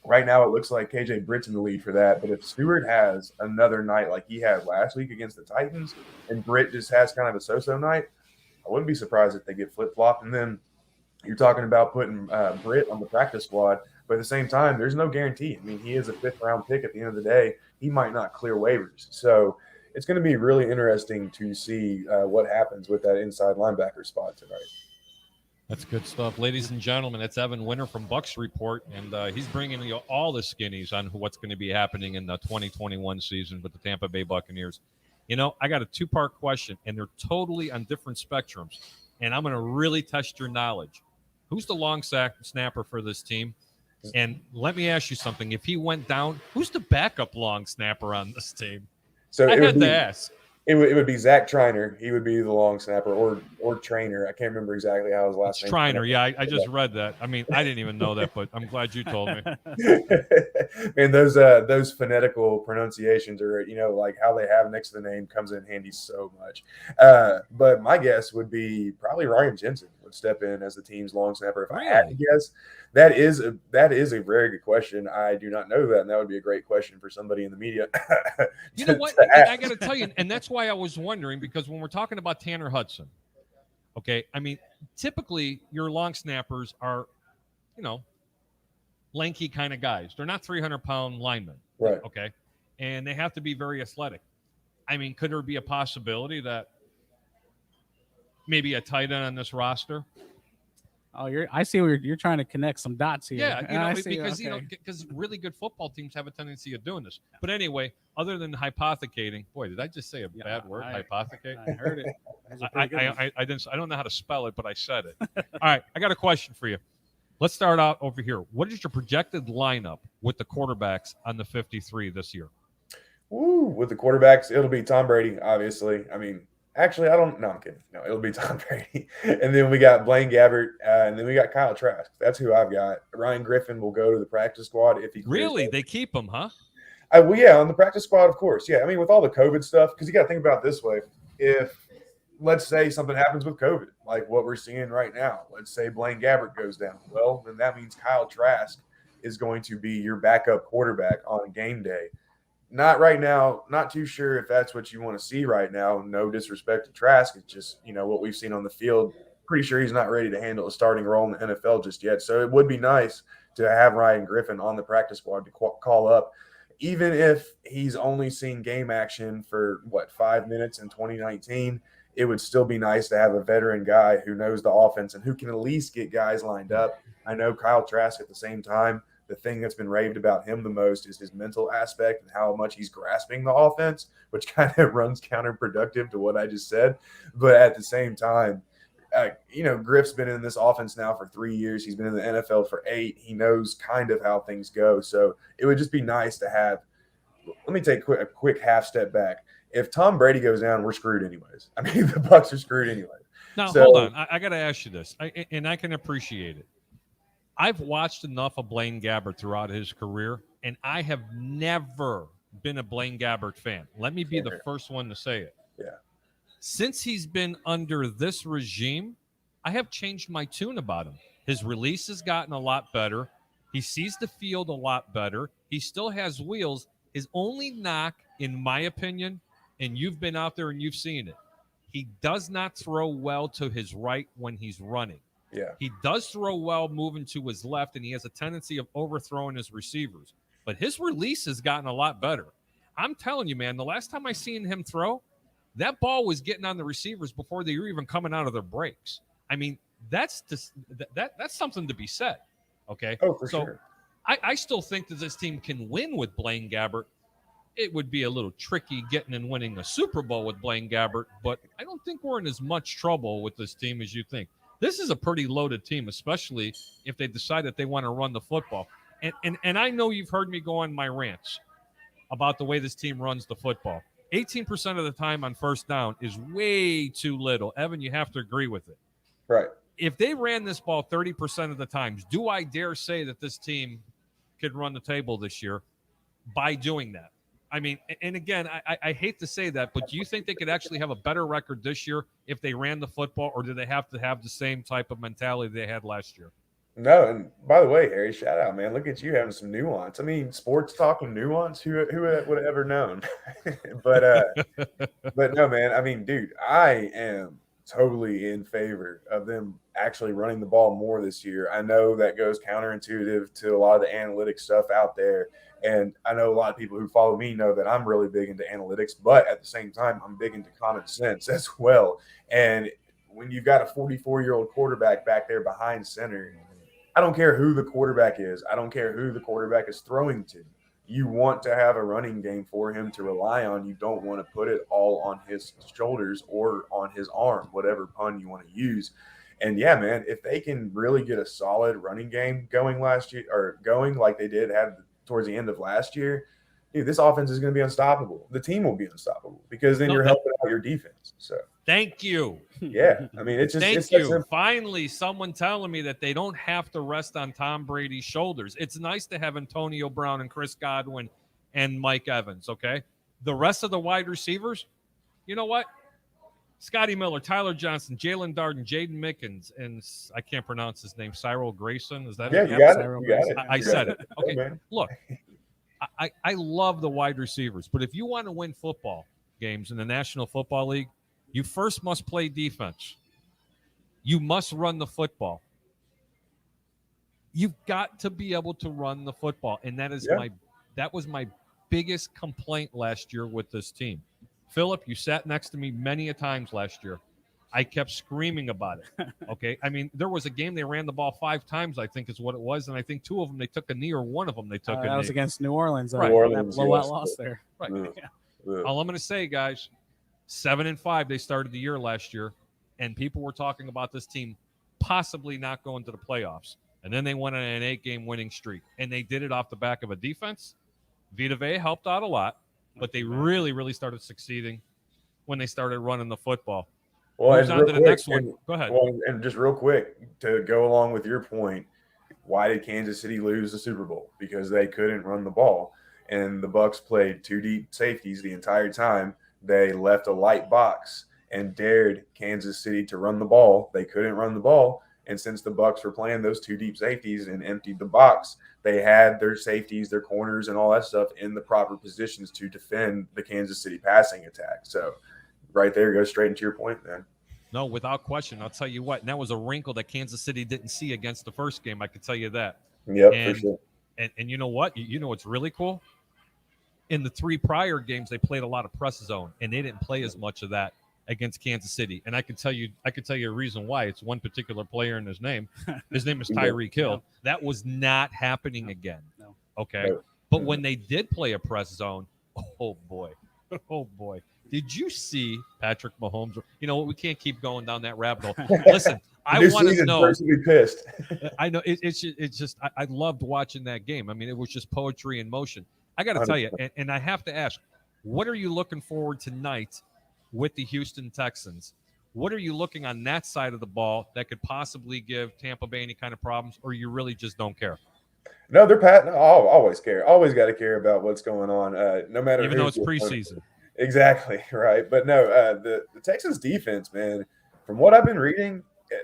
right now it looks like KJ Britt's in the lead for that. But if Stewart has another night like he had last week against the Titans and Britt just has kind of a so-so night, I wouldn't be surprised if they get flip-flopped. And then you're talking about putting Britt on the practice squad, but at the same time, there's no guarantee. I mean, he is a 5th-round pick at the end of the day. He might not clear waivers. So it's going to be really interesting to see what happens with that inside linebacker spot tonight. That's good stuff. Ladies and gentlemen, that's Evan Winter from Bucs Report, and he's bringing you all the skinnies on what's going to be happening in the 2021 season with the Tampa Bay Buccaneers. I got a 2-part question, and they're totally on different spectrums, and I'm going to really test your knowledge. Who's the long snapper for this team? And let me ask you something. If he went down, who's the backup long snapper on this team? So I had to ask. It would be Zach Triner. He would be the long snapper, or Trainer. I can't remember exactly how his last name. Trainer. Yeah, I just read that. I mean, I didn't even know that, but I'm glad you told me. And those phonetical pronunciations are, like how they have next to the name comes in handy so much. But my guess would be probably Ryan Jensen would step in as the team's long snapper. If I had to guess, that is a very good question. I do not know that, and that would be a great question for somebody in the media. You know what? I got to tell you, and that's why I was wondering, because when we're talking about Tanner Hudson, okay, I mean, typically your long snappers are, lanky kind of guys. They're not 300-pound linemen, right? Okay, and they have to be very athletic. I mean, could there be a possibility that maybe a tight end on this roster. Oh, I see where you're trying to connect some dots here. Yeah, I see, because okay. because really good football teams have a tendency of doing this. But anyway, other than hypothecating, boy, did I just say a bad word? Hypothecate. I heard it. I didn't. I don't know how to spell it, but I said it. All right, I got a question for you. Let's start out over here. What is your projected lineup with the quarterbacks on the 53 this year? Woo, with the quarterbacks, it'll be Tom Brady, obviously. I mean, actually, I don't. No, I'm kidding. No, it'll be Tom Brady, and then we got Blaine Gabbert, and then we got Kyle Trask. That's who I've got. Ryan Griffin will go to the practice squad if he really. They keep him, huh? Well, yeah, on the practice squad, of course. Yeah, I mean, with all the COVID stuff, because you got to think about it this way: if let's say something happens with COVID, like what we're seeing right now, let's say Blaine Gabbert goes down. Well, then that means Kyle Trask is going to be your backup quarterback on game day. Not right now. Not too sure if that's what you want to see right now. No disrespect to Trask. It's just, what we've seen on the field. Pretty sure he's not ready to handle a starting role in the NFL just yet. So it would be nice to have Ryan Griffin on the practice squad to call up. Even if he's only seen game action for, 5 minutes in 2019, it would still be nice to have a veteran guy who knows the offense and who can at least get guys lined up. I know Kyle Trask at the same time. The thing that's been raved about him the most is his mental aspect and how much he's grasping the offense, which kind of runs counterproductive to what I just said. But at the same time, Griff's been in this offense now for 3 years. He's been in the NFL for 8. He knows kind of how things go. So it would just be nice to have – let me take a quick half step back. If Tom Brady goes down, we're screwed anyways. I mean, the Bucs are screwed anyway. Now, hold on. I got to ask you this, and I can appreciate it. I've watched enough of Blaine Gabbert throughout his career, and I have never been a Blaine Gabbert fan. Let me be the first one to say it. Yeah. Since he's been under this regime, I have changed my tune about him. His release has gotten a lot better. He sees the field a lot better. He still has wheels. His only knock, in my opinion, and you've been out there and you've seen it, he does not throw well to his right when he's running. Yeah. He does throw well moving to his left, and he has a tendency of overthrowing his receivers. But his release has gotten a lot better. I'm telling you, man, the last time I seen him throw, that ball was getting on the receivers before they were even coming out of their breaks. I mean, that's just, that's something to be said. Okay. Oh, for sure. I still think that this team can win with Blaine Gabbert. It would be a little tricky getting and winning a Super Bowl with Blaine Gabbert, but I don't think we're in as much trouble with this team as you think. This is a pretty loaded team, especially if they decide that they want to run the football. And I know you've heard me go on my rants about the way this team runs the football. 18% of the time on first down is way too little. Evan, you have to agree with it. Right. If they ran this ball 30% of the times, do I dare say that this team could run the table this year by doing that? I mean, and again, I hate to say that, but do you think they could actually have a better record this year if they ran the football, or do they have to have the same type of mentality they had last year? No, and by the way, Harry, shout out, man. Look at you having some nuance. I mean, sports talking nuance, who would have ever known? but no, man. I mean, dude, I am totally in favor of them actually running the ball more this year. I know that goes counterintuitive to a lot of the analytics stuff out there. And I know a lot of people who follow me know that I'm really big into analytics, but at the same time, I'm big into common sense as well. And when you've got a 44-year-old quarterback back there behind center, I don't care who the quarterback is. I don't care who the quarterback is throwing to. You want to have a running game for him to rely on. You don't want to put it all on his shoulders or on his arm, whatever pun you want to use. And yeah, man, if they can really get a solid running game going last year, or going like they did have towards the end of last year, dude, this offense is going to be unstoppable. The team will be unstoppable because then you're helping out your defense. So thank you. Yeah, I mean, it's just thank you. Finally, someone telling me that they don't have to rest on Tom Brady's shoulders. It's nice to have Antonio Brown and Chris Godwin and Mike Evans. Okay, the rest of the wide receivers, you know what? Scotty Miller, Tyler Johnson, Jalen Darden, Jaden Mickens, and I can't pronounce his name, Cyril Grayson. Is that it? You got it. I said it. Okay, look, I love the wide receivers, but if you want to win football games in the National Football League, you first must play defense. You must run the football. You've got to be able to run the football, and that was my biggest complaint last year with this team. Philip, you sat next to me many a times last year. I kept screaming about it. Okay. I mean, there was a game they ran the ball 5 times, I think is what it was. And I think 2 of them they took a knee, or one of them they took a knee. That was against New Orleans. Right. New Orleans, that blowout yes. loss there. Right. Yeah. All I'm going to say, guys, 7-5 they started the year last year, and people were talking about this team possibly not going to the playoffs. And then they went on an 8-game winning streak, and they did it off the back of a defense. Vita Vea helped out a lot, but they really, really started succeeding when they started running the football. Well, Moves and on real to the quick, next one. and- Go ahead. Well, and just real quick to go along with your point, why did Kansas City lose the Super Bowl? Because they couldn't run the ball, and the Bucs played 2 deep safeties the entire time. They left a light box and dared Kansas City to run the ball. They couldn't run the ball, and since the Bucs were playing those 2 deep safeties and emptied the box, they had their safeties, their corners, and all that stuff in the proper positions to defend the Kansas City passing attack. So right there goes straight into your point, then. No, without question. I'll tell you what. And that was a wrinkle that Kansas City didn't see against the first game. I can tell you that. Yep, And- for sure. And you know what? You know what's really cool? In the 3 prior games, they played a lot of press zone, and they didn't play as much of that against Kansas City. And I can tell you a reason why. It's one particular player and his name. His name is Tyreek Hill. That was not happening again. No. Okay. No. But when they did play a press zone, oh boy. Oh boy. Did you see Patrick Mahomes? You know what? We can't keep going down that rabbit hole. Listen, I New want to season, know. first to be pissed. I know it's just I loved watching that game. I mean, it was just poetry in motion. I got to tell you, and I have to ask, what are you looking forward tonight with the Houston Texans? What are you looking on that side of the ball that could possibly give Tampa Bay any kind of problems, or you really just don't care? No, they're Pat. No, I'll always care. Always got to care about what's going on, no matter. Even though who's it's the opponent. preseason. Exactly right. But no, the Texans defense, man. From what I've been reading,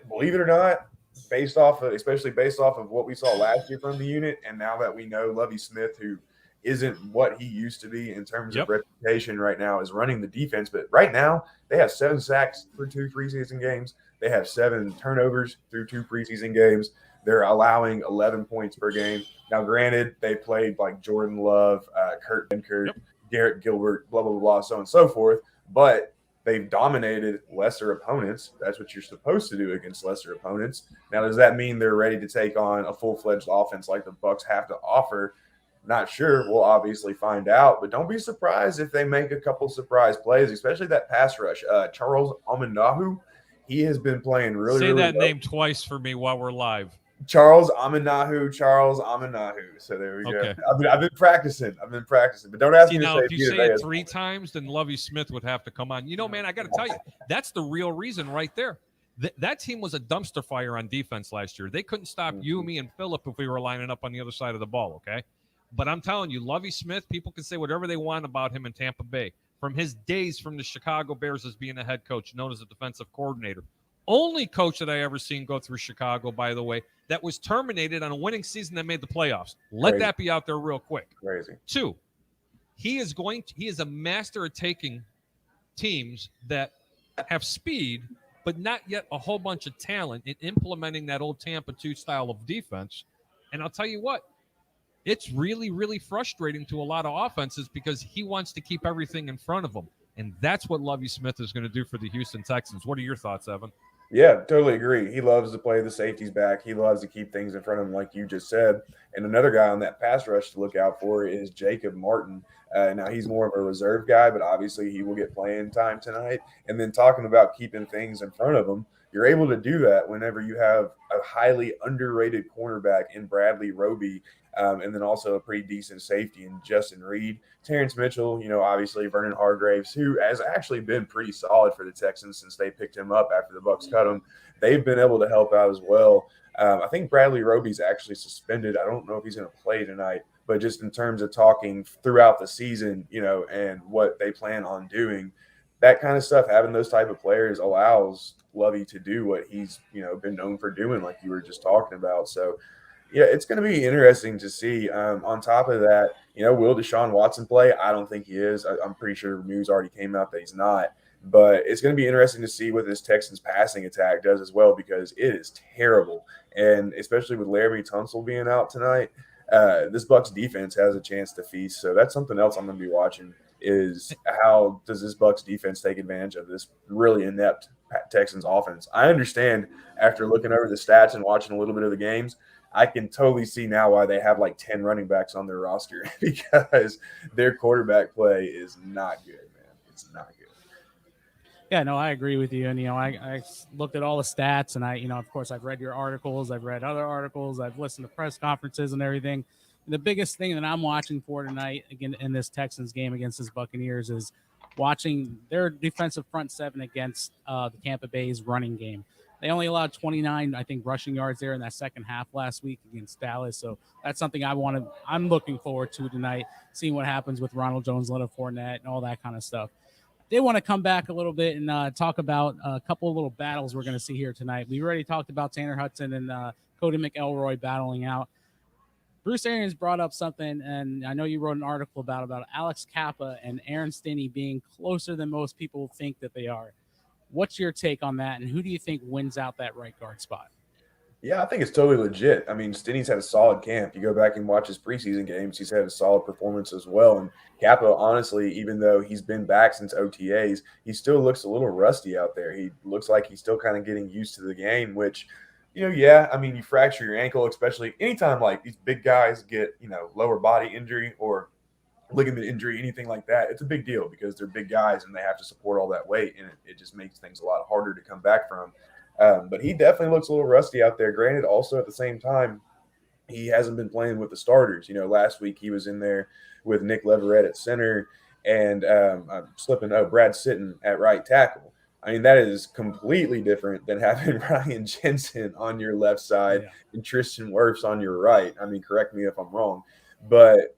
believe it or not, especially based off of what we saw last year from the unit, and now that we know Lovie Smith, who isn't what he used to be in terms of reputation right now, is running the defense. But right now, they have 7 sacks through 2 preseason games. They have 7 turnovers through 2 preseason games. They're allowing 11 points per game. Now, granted, they played like Jordan Love, Kurt Benkert, Garrett Gilbert, blah, blah, blah, so on and so forth. But they've dominated lesser opponents. That's what you're supposed to do against lesser opponents. Now, does that mean they're ready to take on a full-fledged offense like the Bucs have to offer? Not sure. We'll obviously find out. But don't be surprised if they make a couple surprise plays, especially that pass rush. Charles Aminahu, he has been playing really, Say really that well. name twice for me while we're live. Charles Aminahu. So there we go. Okay. I've been practicing. But don't ask See, me now, to if say you say Vita it Vea. 3 times, then Lovie Smith would have to come on. You know, man, I got to tell you, that's the real reason right there. That team was a dumpster fire on defense last year. They couldn't stop you, me, and Phillip if we were lining up on the other side of the ball, okay? But I'm telling you, Lovie Smith, people can say whatever they want about him in Tampa Bay. From his days from the Chicago Bears as being a head coach, known as a defensive coordinator. Only coach that I ever seen go through Chicago, by the way, that was terminated on a winning season that made the playoffs. Let Crazy. that be out there real quick. Crazy. 2, he is a master at taking teams that have speed, but not yet a whole bunch of talent in implementing that old Tampa 2 style of defense. And I'll tell you what, it's really, really frustrating to a lot of offenses because he wants to keep everything in front of him. And that's what Lovie Smith is going to do for the Houston Texans. What are your thoughts, Evan? Yeah, totally agree. He loves to play the safeties back. He loves to keep things in front of him, like you just said. And another guy on that pass rush to look out for is Jacob Martin. Now, he's more of a reserve guy, but obviously he will get playing time tonight. And then talking about keeping things in front of him, you're able to do that whenever you have a highly underrated cornerback in Bradley Roby, and then also a pretty decent safety in Justin Reed. Terrence Mitchell, obviously Vernon Hargraves, who has actually been pretty solid for the Texans since they picked him up after the Bucs cut him. They've been able to help out as well. I think Bradley Roby's actually suspended. I don't know if he's going to play tonight, but just in terms of talking throughout the season, and what they plan on doing, that kind of stuff, having those type of players allows Lovey to do what he's, been known for doing, like you were just talking about. So, yeah, it's going to be interesting to see. On top of that, will Deshaun Watson play? I don't think he is. I'm pretty sure news already came out that he's not. But it's going to be interesting to see what this Texans passing attack does as well, because it is terrible. And especially with Laramie Tunsil being out tonight, this Bucs defense has a chance to feast. So that's something else I'm going to be watching is how does this Bucs defense take advantage of this really inept Texans offense? I understand after looking over the stats and watching a little bit of the games, I can totally see now why they have like 10 running backs on their roster because their quarterback play is not good, man. It's not good. Yeah, no, I agree with you. And, I looked at all the stats and of course, I've read your articles. I've read other articles. I've listened to press conferences and everything. And the biggest thing that I'm watching for tonight, again, in this Texans game against this Buccaneers is watching their defensive front seven against the Tampa Bay's running game. They only allowed 29, I think, rushing yards there in that second half last week against Dallas. So that's something I'm looking forward to tonight, seeing what happens with Ronald Jones, Leonard Fournette, and all that kind of stuff. They want to come back a little bit and talk about a couple of little battles we're going to see here tonight. We already talked about Tanner Hudson and Cody McElroy battling out. Bruce Arians brought up something, and I know you wrote an article about Alex Kappa and Aaron Stinney being closer than most people think that they are. What's your take on that, and who do you think wins out that right guard spot? Yeah, I think it's totally legit. I mean, Stinney's had a solid camp. You go back and watch his preseason games, he's had a solid performance as well. And Kappa, honestly, even though he's been back since OTAs, he still looks a little rusty out there. He looks like he's still kind of getting used to the game, which, yeah, I mean, you fracture your ankle, especially anytime like these big guys get, lower body injury or ligament injury, anything like that, it's a big deal because they're big guys and they have to support all that weight, and it just makes things a lot harder to come back from. But he definitely looks a little rusty out there. Granted, also at the same time, he hasn't been playing with the starters. Last week he was in there with Nick Leverett at center and Brad Sitton at right tackle. I mean, that is completely different than having Ryan Jensen on your left side and Tristan Wirfs on your right. I mean, correct me if I'm wrong. But,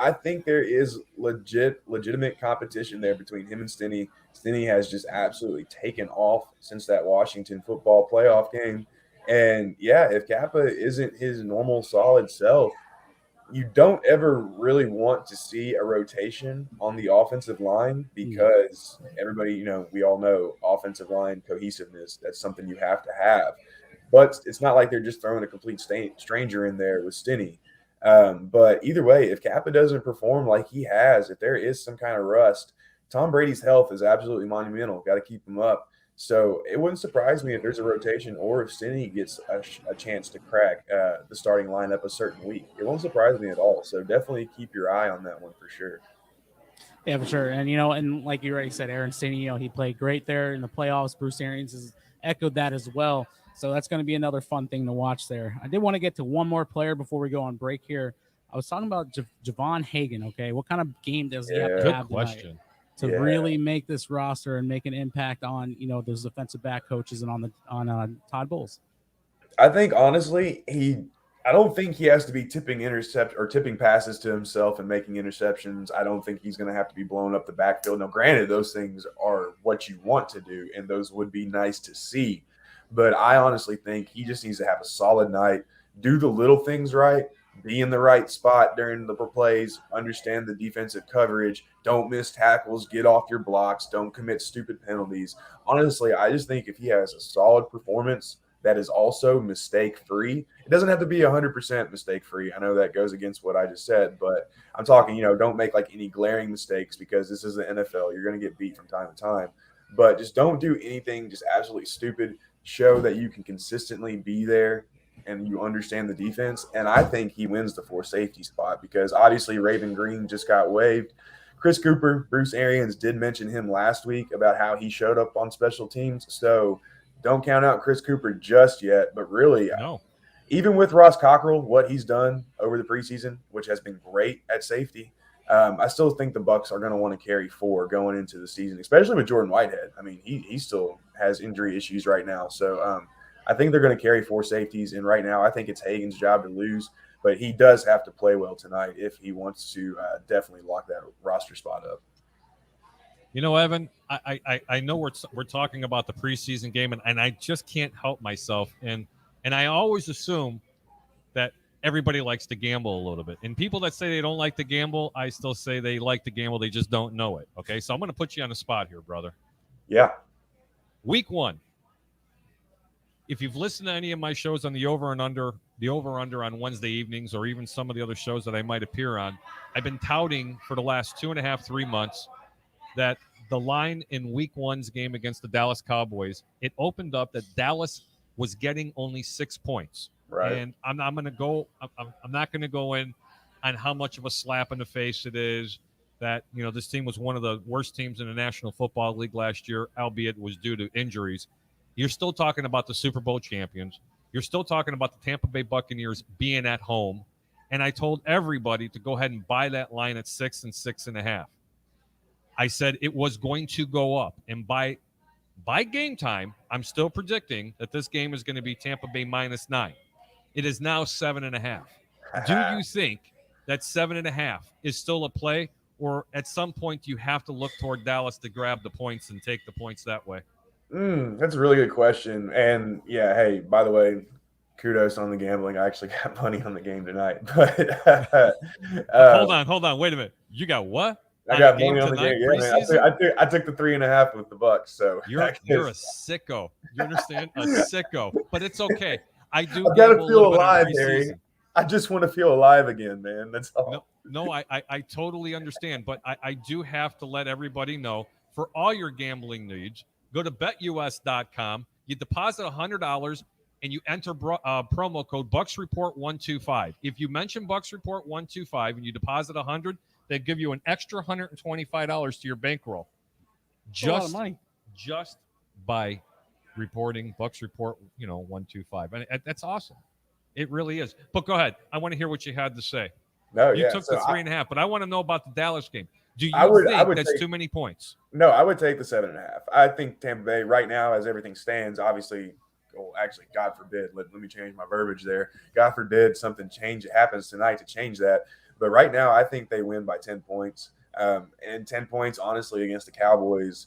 I think there is legitimate competition there between him and Stinney. Stinney has just absolutely taken off since that Washington football playoff game. And, yeah, if Kappa isn't his normal solid self, you don't ever really want to see a rotation on the offensive line because everybody, we all know offensive line cohesiveness. That's something you have to have. But it's not like they're just throwing a complete stranger in there with Stinney. But either way, if Kappa doesn't perform like he has, if there is some kind of rust, Tom Brady's health is absolutely monumental. Got to keep him up. So it wouldn't surprise me if there's a rotation or if Stinney gets a chance to crack the starting lineup a certain week. It won't surprise me at all. So definitely keep your eye on that one for sure. Yeah, for sure. And, and like you already said, Aaron Stinney, he played great there in the playoffs. Bruce Arians has echoed that as well. So that's going to be another fun thing to watch there. I did want to get to one more player before we go on break here. I was talking about Javon Hagan, okay? What kind of game does he have to have tonight to really make this roster and make an impact on, those defensive back coaches and on Todd Bowles? I think, honestly, I don't think he has to be tipping passes to himself and making interceptions. I don't think he's going to have to be blowing up the backfield. Now, granted, those things are what you want to do, and those would be nice to see. But I honestly think he just needs to have a solid night, do the little things right, be in the right spot during the plays, understand the defensive coverage, don't miss tackles, get off your blocks, don't commit stupid penalties. Honestly, I just think if he has a solid performance that is also mistake-free, it doesn't have to be 100% mistake-free. I know that goes against what I just said, but I'm talking, don't make like any glaring mistakes because this is the NFL. You're going to get beat from time to time. But just don't do anything just absolutely stupid. Show that you can consistently be there and you understand the defense. And I think he wins the 4 safety spot because obviously Raven Green just got waived. Chris Cooper, Bruce Arians did mention him last week about how he showed up on special teams. So don't count out Chris Cooper just yet. But really, even with Ross Cockrell, what he's done over the preseason, which has been great at safety, I still think the Bucs are going to want to carry 4 going into the season, especially with Jordan Whitehead. I mean, he still has injury issues right now. So I think they're going to carry 4 safeties. And right now, I think it's Hagan's job to lose. But he does have to play well tonight if he wants to definitely lock that roster spot up. Evan, I know we're talking about the preseason game, and I just can't help myself. And I always assume that everybody likes to gamble a little bit. And people that say they don't like to gamble, I still say they like to gamble. They just don't know it. Okay, so I'm going to put you on the spot here, brother. Yeah. Week 1. if you've listened to any of my shows on the over under on Wednesday evenings, or even some of the other shows that I might appear on, I've been touting for the last 2.5, 3 months that the line in Week 1's game against the Dallas Cowboys, it opened up that Dallas was getting only 6 points. Right. And I'm not going to go in on how much of a slap in the face it is that, this team was one of the worst teams in the National Football League last year, albeit was due to injuries. You're still talking about the Super Bowl champions. You're still talking about the Tampa Bay Buccaneers being at home. And I told everybody to go ahead and buy that line at 6 and 6.5. I said it was going to go up. And by game time, I'm still predicting that this game is going to be Tampa Bay -9. It is now 7.5. Do you think that 7.5 is still a play, or at some point you have to look toward Dallas to grab the points and take the points that way? That's a really good question. And yeah, hey, by the way, kudos on the gambling. I actually got money on the game tonight. But hold on, wait a minute. You got what? I got money on the game. Yeah, man. I took the 3.5 with the Bucs. So you're a sicko. You understand? A sicko. But it's okay. I do. I gotta feel alive, Harry. I just want to feel alive again, man. That's all. No, I totally understand. But I do have to let everybody know, for all your gambling needs, go to betus.com. You deposit $100 and you enter promo code BucsReport125. If you mention BucsReport125 and you deposit $100, they give you an extra $125 to your bankroll. That's a lot of money. Just by reporting Bucs Report, 125. And that's awesome. It really is. But go ahead. I want to hear what you had to say. No, you took the 3.5, but I want to know about the Dallas game. Do you think that's too many points? No, I would take the 7.5. I think Tampa Bay right now, as everything stands, obviously, actually, God forbid, let me change my verbiage there. God forbid something happens tonight to change that. But right now, I think they win by 10 points. And 10 points, honestly, against the Cowboys,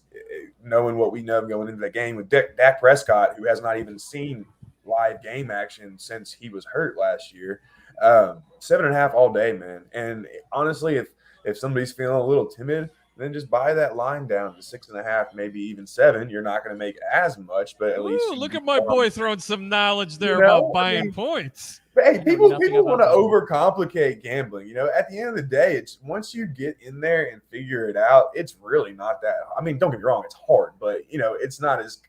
knowing what we know going into the game with Dak Prescott, who has not even seen live game action since he was hurt last year. 7.5 all day, man. And honestly, if somebody's feeling a little timid, then just buy that line down to 6.5, maybe even 7. You're not going to make as much, but at least look at my boy throwing some knowledge there about buying points. Hey, people want to overcomplicate gambling. At the end of the day, it's once you get in there and figure it out, it's really not that. I mean, don't get me wrong, it's hard, but it's not as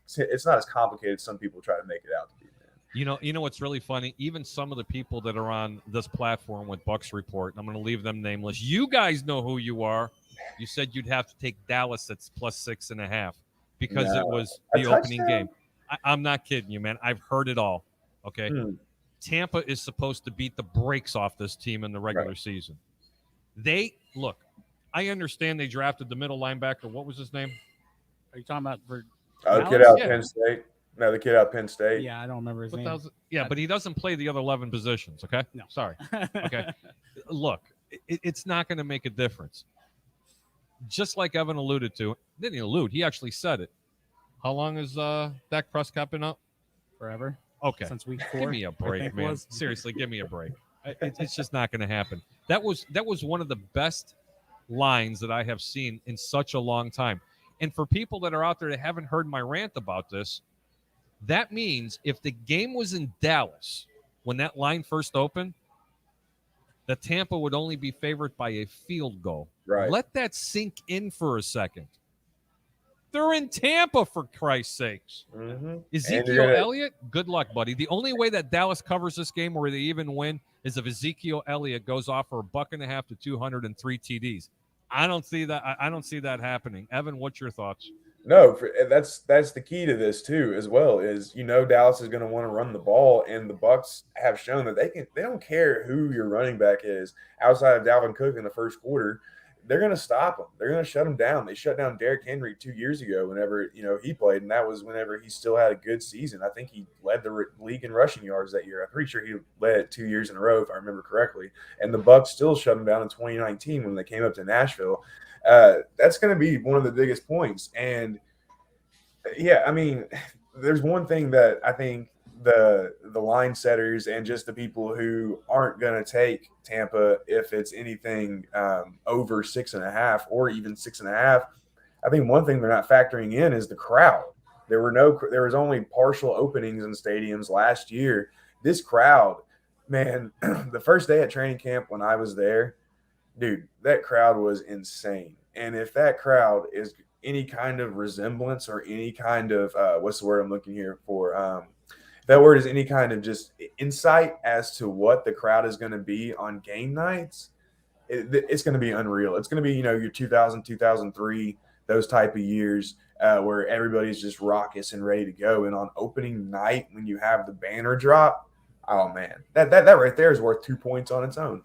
complicated as some people try to make it out to be. You know what's really funny? Even some of the people that are on this platform with Bucs Report, and I'm going to leave them nameless. You guys know who you are. You said you'd have to take Dallas at +6.5 because it was the opening game. I'm not kidding you, man. I've heard it all. Okay. Tampa is supposed to beat the brakes off this team in the regular season. I understand they drafted the middle linebacker. What was his name? Are you talking about the kid out Penn State? No, the kid out Penn State. Yeah, I don't remember his name. But he doesn't play the other 11 positions, okay? No. Sorry. Okay. Look, it's not going to make a difference. Just like Evan alluded to. Didn't he allude? He actually said it. How long has Dak Prescott been up? Forever. Okay. Since week 4. Give me a break, man. Seriously, give me a break. It's just not going to happen. That was one of the best lines that I have seen in such a long time. And for people that are out there that haven't heard my rant about this, that means if the game was in Dallas when that line first opened, that Tampa would only be favored by a field goal. Right. Let that sink in for a second. They're in Tampa, for Christ's sakes. Mm-hmm. Ezekiel Elliott, good luck, buddy. The only way that Dallas covers this game or they even win is if Ezekiel Elliott goes off for $1.50 to 203 TDs. I don't see that happening. Evan, what's your thoughts? No, that's the key to this too, as well. Is Dallas is going to want to run the ball, and the Bucs have shown that they don't care who your running back is outside of Dalvin Cook in the first quarter. They're going to stop them. They're going to shut them down. They shut down Derrick Henry 2 years ago whenever he played, and that was whenever he still had a good season. I think he led the league in rushing yards that year. I'm pretty sure he led it 2 years in a row, if I remember correctly. And the Bucs still shut him down in 2019 when they came up to Nashville. That's going to be one of the biggest points. And yeah, I mean, there's one thing that I think the line setters and just the people who aren't going to take Tampa if it's anything over 6.5 or even 6.5. I think one thing they're not factoring in is the crowd. There was only partial openings in stadiums last year. This crowd, man, the first day at training camp when I was there, dude, that crowd was insane. And if that crowd is any kind of resemblance or any kind of what's the word I'm looking here for? If that word is any kind of just insight as to what the crowd is going to be on game nights, it's going to be unreal. It's going to be, your 2000, 2003, those type of years where everybody's just raucous and ready to go. And on opening night, when you have the banner drop, oh man, that right there is worth 2 points on its own.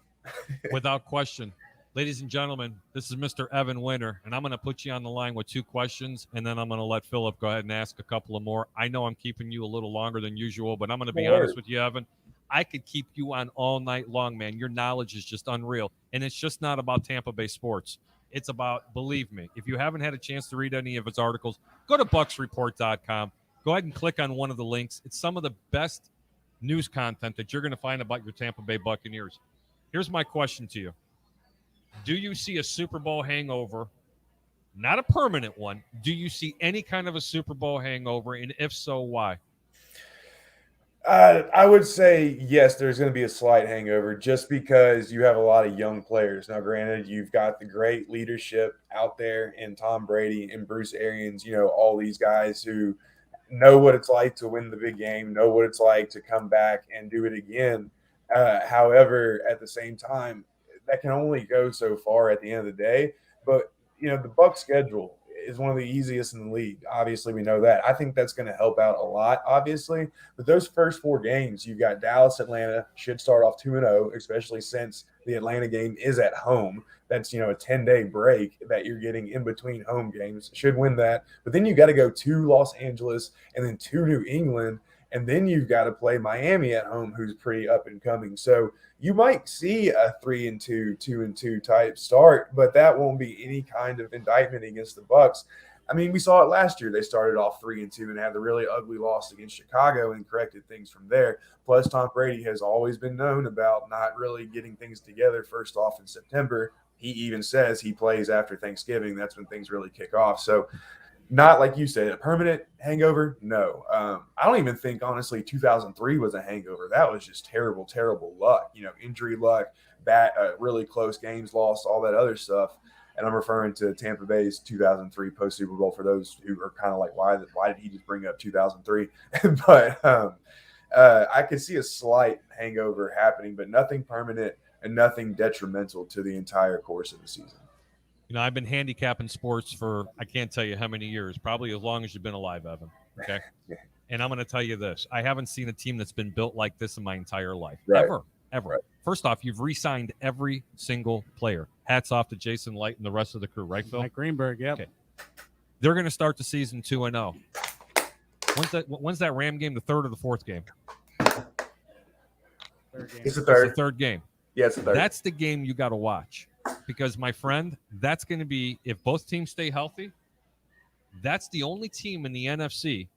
Without question. Ladies and gentlemen, this is Mr. Evan Winter, and I'm going to put you on the line with 2 questions, and then I'm going to let Philip go ahead and ask a couple of more. I know I'm keeping you a little longer than usual, but I'm going to be honest with you, Evan. I could keep you on all night long, man. Your knowledge is just unreal, and it's just not about Tampa Bay sports. It's about, believe me, if you haven't had a chance to read any of his articles, go to bucsreport.com. Go ahead and click on one of the links. It's some of the best news content that you're going to find about your Tampa Bay Buccaneers. Here's my question to you. Do you see a Super Bowl hangover? Not a permanent one. Do you see any kind of a Super Bowl hangover? And if so, why? I would say yes, there's going to be a slight hangover just because you have a lot of young players. Now, granted, you've got the great leadership out there in Tom Brady and Bruce Arians, all these guys who know what it's like to win the big game, know what it's like to come back and do it again. However, at the same time, that can only go so far at the end of the day. But, the Bucs schedule is one of the easiest in the league. Obviously, we know that. I think that's going to help out a lot, obviously. But those first 4 games, you've got Dallas, Atlanta, should start off 2-0, especially since the Atlanta game is at home. That's, a 10-day break that you're getting in between home games. Should win that. But then you got to go to Los Angeles and then to New England. And then you've got to play Miami at home, who's pretty up and coming. So you might see a 3-2, 2-2 type start, but that won't be any kind of indictment against the Bucs. I mean, we saw it last year. They started off 3-2 and had the really ugly loss against Chicago and corrected things from there. Plus, Tom Brady has always been known about not really getting things together first off in September. He even says he plays after Thanksgiving. That's when things really kick off. So not like you said, a permanent hangover. No, I don't even think, honestly, 2003 was a hangover. That was just terrible, terrible luck, injury luck, really close games lost, all that other stuff. And I'm referring to Tampa Bay's 2003 post Super Bowl for those who are kind of like, why did he just bring up 2003? But I could see a slight hangover happening, but nothing permanent and nothing detrimental to the entire course of the season. I've been handicapping sports for I can't tell you how many years, probably as long as you've been alive, Evan. Okay. Yeah. And I'm going to tell you this. I haven't seen a team that's been built like this in my entire life. Right. Ever. Right. First off, you've re-signed every single player. Hats off to Jason Light and the rest of the crew, right, Phil? Mike Greenberg, yep. Okay. They're going to start the season 2-0. When's that Ram game? The 3rd or the 4th game? Third game. It's the 3rd. It's the 3rd game. Yeah, it's the 3rd. That's the game you got to watch. Because, my friend, that's going to be, if both teams stay healthy, that's the only team in the NFC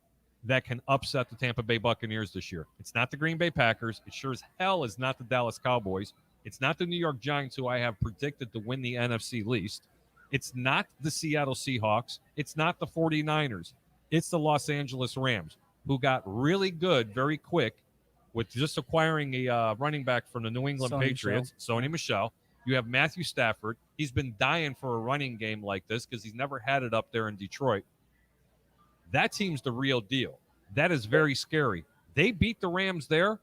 that can upset the Tampa Bay Buccaneers this year. It's not the Green Bay Packers. It sure as hell is not the Dallas Cowboys. It's not the New York Giants, who I have predicted to win the NFC least. It's not the Seattle Seahawks. It's not the 49ers. It's the Los Angeles Rams, who got really good very quick with just acquiring a running back from the New England Patriots, Sony Michel. You have Matthew Stafford. He's been dying for a running game like this because he's never had it up there in Detroit. That team's the real deal. That is very scary. They beat the Rams there.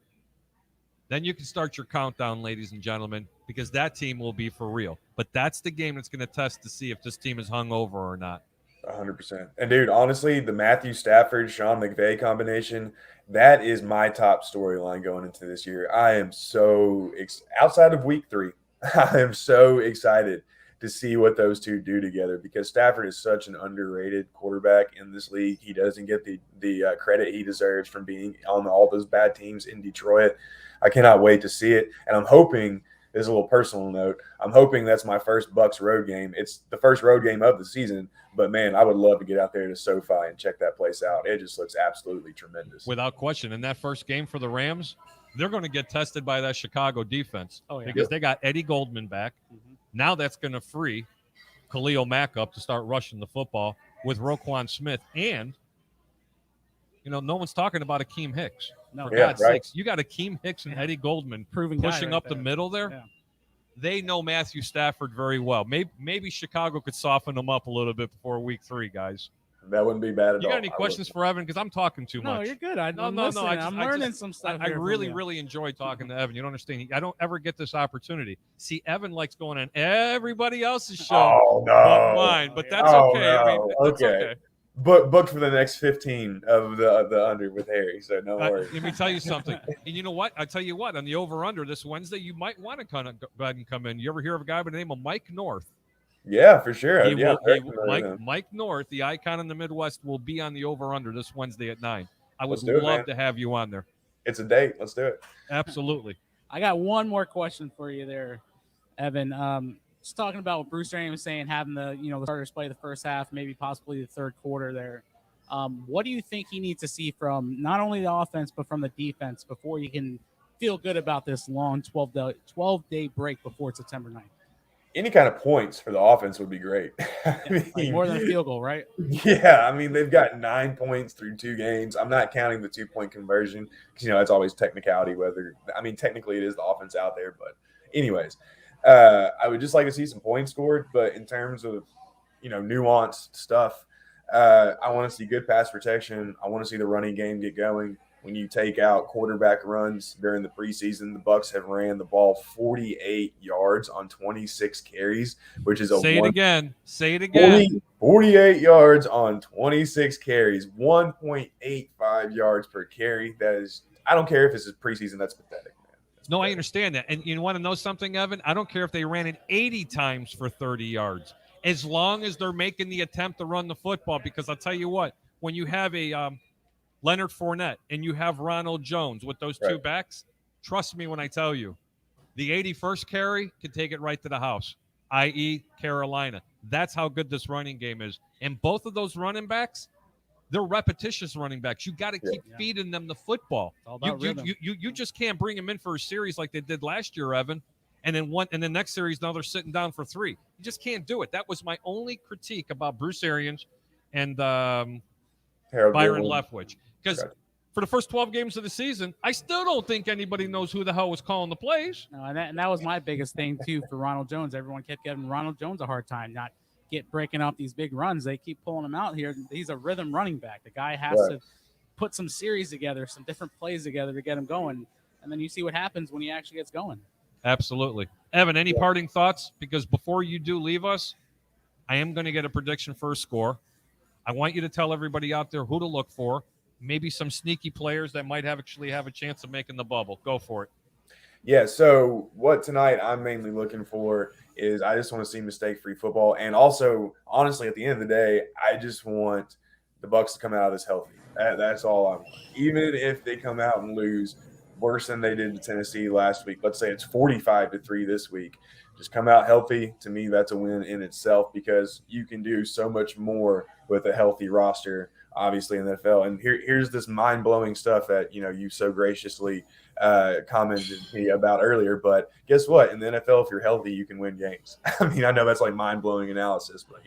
Then you can start your countdown, ladies and gentlemen, because that team will be for real. But that's the game that's going to test to see if this team is hungover or not. 100%. And, dude, honestly, the Matthew Stafford, Sean McVay combination, that is my top storyline going into this year. I am so outside of week 3, I am so excited to see what those two do together because Stafford is such an underrated quarterback in this league. He doesn't get the credit he deserves from being on all those bad teams in Detroit. I cannot wait to see it. And I'm hoping, this is a little personal note, I'm hoping that's my first Bucs road game. It's the first road game of the season, but, man, I would love to get out there to SoFi and check that place out. It just looks absolutely tremendous. Without question. In that first game for the Rams, they're going to get tested by that Chicago defense because they got Eddie Goldman back. Mm-hmm. Now that's going to free Khalil Mack up to start rushing the football with Roquan Smith. And no one's talking about Akeem Hicks. No, For Yeah, God's right. sakes, you got Akeem Hicks and Eddie Goldman proven guy pushing right up the there. middle there. Yeah. They know Matthew Stafford very well. Maybe Chicago could soften them up a little bit before week 3, guys. That wouldn't be bad at all. You got any questions for Evan? Because I'm talking too No, much. you're good. No. I'm learning some stuff. I here from really, you. really enjoy talking to Evan. You don't understand. I don't ever get this opportunity. See, Evan likes going on everybody else's show Oh but no. mine. But that's Oh, okay. I mean, no. that's okay. Booked for the next 15 of the under with Harry, so no worries. Let me tell you something. And you know what? I tell you what. On the over/under this Wednesday, you might want to kind of go ahead and come in. You ever hear of a guy by the name of Mike North? Yeah, for sure. He Yeah, will, very he, familiar with him. Mike North, the icon in the Midwest, will be on the over/under this Wednesday at 9. I would Let's do it, love man. to have you on there. It's a date. Let's do it. Absolutely. I got one more question for you there, Evan. Just talking about what Bruce Arians was saying, having the starters play the first half, maybe possibly the third quarter there. What do you think he needs to see from not only the offense but from the defense before you can feel good about this long 12-day break before September 9th? Any kind of points for the offense would be great. Like more than a field goal, right? Yeah, I mean, they've got 9 points through 2 games. I'm not counting the 2-point conversion because, it's always technicality technically it is the offense out there. But anyways, I would just like to see some points scored. But in terms of, nuanced stuff, I want to see good pass protection. I want to see the running game get going. When you take out quarterback runs during the preseason, the Bucs have ran the ball 48 yards on 26 carries, which is Say it again. 48 yards on 26 carries, 1.85 yards per carry. That is, I don't care if this is preseason. That's pathetic, man. No, I understand that. And you want to know something, Evan? I don't care if they ran it 80 times for 30 yards, as long as they're making the attempt to run the football. Because I'll tell you what, when you have a Leonard Fournette and you have Ronald Jones with those two backs, trust me when I tell you, the 81st carry can take it right to the house, i.e. Carolina. That's how good this running game is. And both of those running backs, they're repetitious running backs. You got to keep feeding them the football. It's all about rhythm. You just can't bring them in for a series like they did last year, Evan. And then the next series, now they're sitting down for 3. You just can't do it. That was my only critique about Bruce Arians and Byron Leftwich. Because for the first 12 games of the season, I still don't think anybody knows who the hell was calling the plays. No, and that was my biggest thing, too, for Ronald Jones. Everyone kept giving Ronald Jones a hard time, not breaking off these big runs. They keep pulling him out here. He's a rhythm running back. The guy has to put some series together, some different plays together to get him going. And then you see what happens when he actually gets going. Absolutely. Evan, any parting thoughts? Because before you do leave us, I am going to get a prediction for a score. I want you to tell everybody out there who to look for. Maybe some sneaky players that might actually have a chance of making the bubble. Go for it. Yeah, so what tonight I'm mainly looking for is I just want to see mistake-free football. And also, honestly, at the end of the day, I just want the Bucs to come out of this healthy. That's all I want. Even if they come out and lose worse than they did to Tennessee last week, let's say it's 45-3 this week, just come out healthy. To me, that's a win in itself because you can do so much more with a healthy roster, obviously, in the NFL. And here's this mind-blowing stuff that, you so graciously commented to me about earlier. But guess what? In the NFL, if you're healthy, you can win games. I mean, I know that's like mind-blowing analysis, but,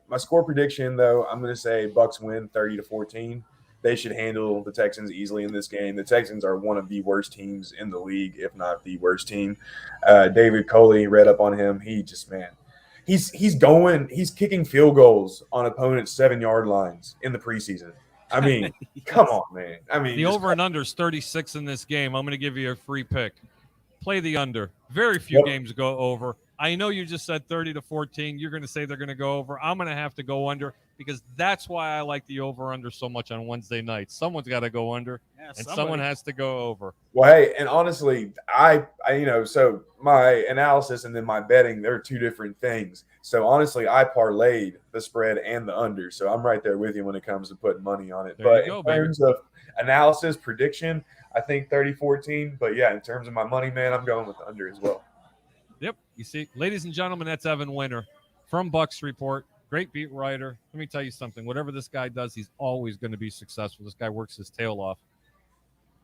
my score prediction, though, I'm going to say Bucs win 30-14. They should handle the Texans easily in this game. The Texans are one of the worst teams in the league, if not the worst team. David Coley, read up on him. He just, man, he's kicking field goals on opponents' 7-yard lines in the preseason. I mean, come on, man. I mean, the over and under is 36 in this game. I'm going to give you a free pick. Play the under. Very few games go over. I know you just said 30-14. You're going to say they're going to go over. I'm going to have to go under because that's why I like the over-under so much on Wednesday nights. Someone's got to go under, and someone has to go over. Well, hey, and honestly, I so my analysis and then my betting, they're two different things. So honestly, I parlayed the spread and the under. So I'm right there with you when it comes to putting money on it. But in terms of analysis, prediction, I think 30-14. But yeah, in terms of my money, man, I'm going with the under as well. Yep. You see, ladies and gentlemen, that's Evan Winter from Bucs Report. Great beat writer. Let me tell you something. Whatever this guy does, he's always going to be successful. This guy works his tail off.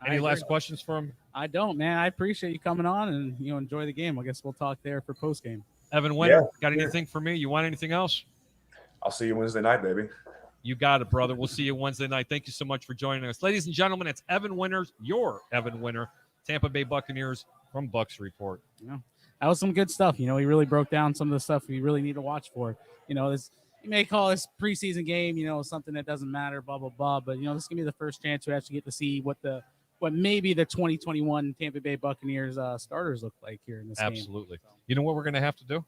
Any last questions for him? I don't, man. I appreciate you coming on and enjoy the game. I guess we'll talk there for postgame. Evan Winter, got anything for me? You want anything else? I'll see you Wednesday night, baby. You got it, brother. We'll see you Wednesday night. Thank you so much for joining us. Ladies and gentlemen, it's Evan Winters, your Evan Winter, Tampa Bay Buccaneers from Bucs Report. Yeah. That was some good stuff. He really broke down some of the stuff we really need to watch for. This you may call this preseason game, something that doesn't matter, blah, blah, blah. But, this is going to be the first chance we actually get to see what maybe the 2021 Tampa Bay Buccaneers starters look like here in this game. Absolutely. You know what we're going to have to do?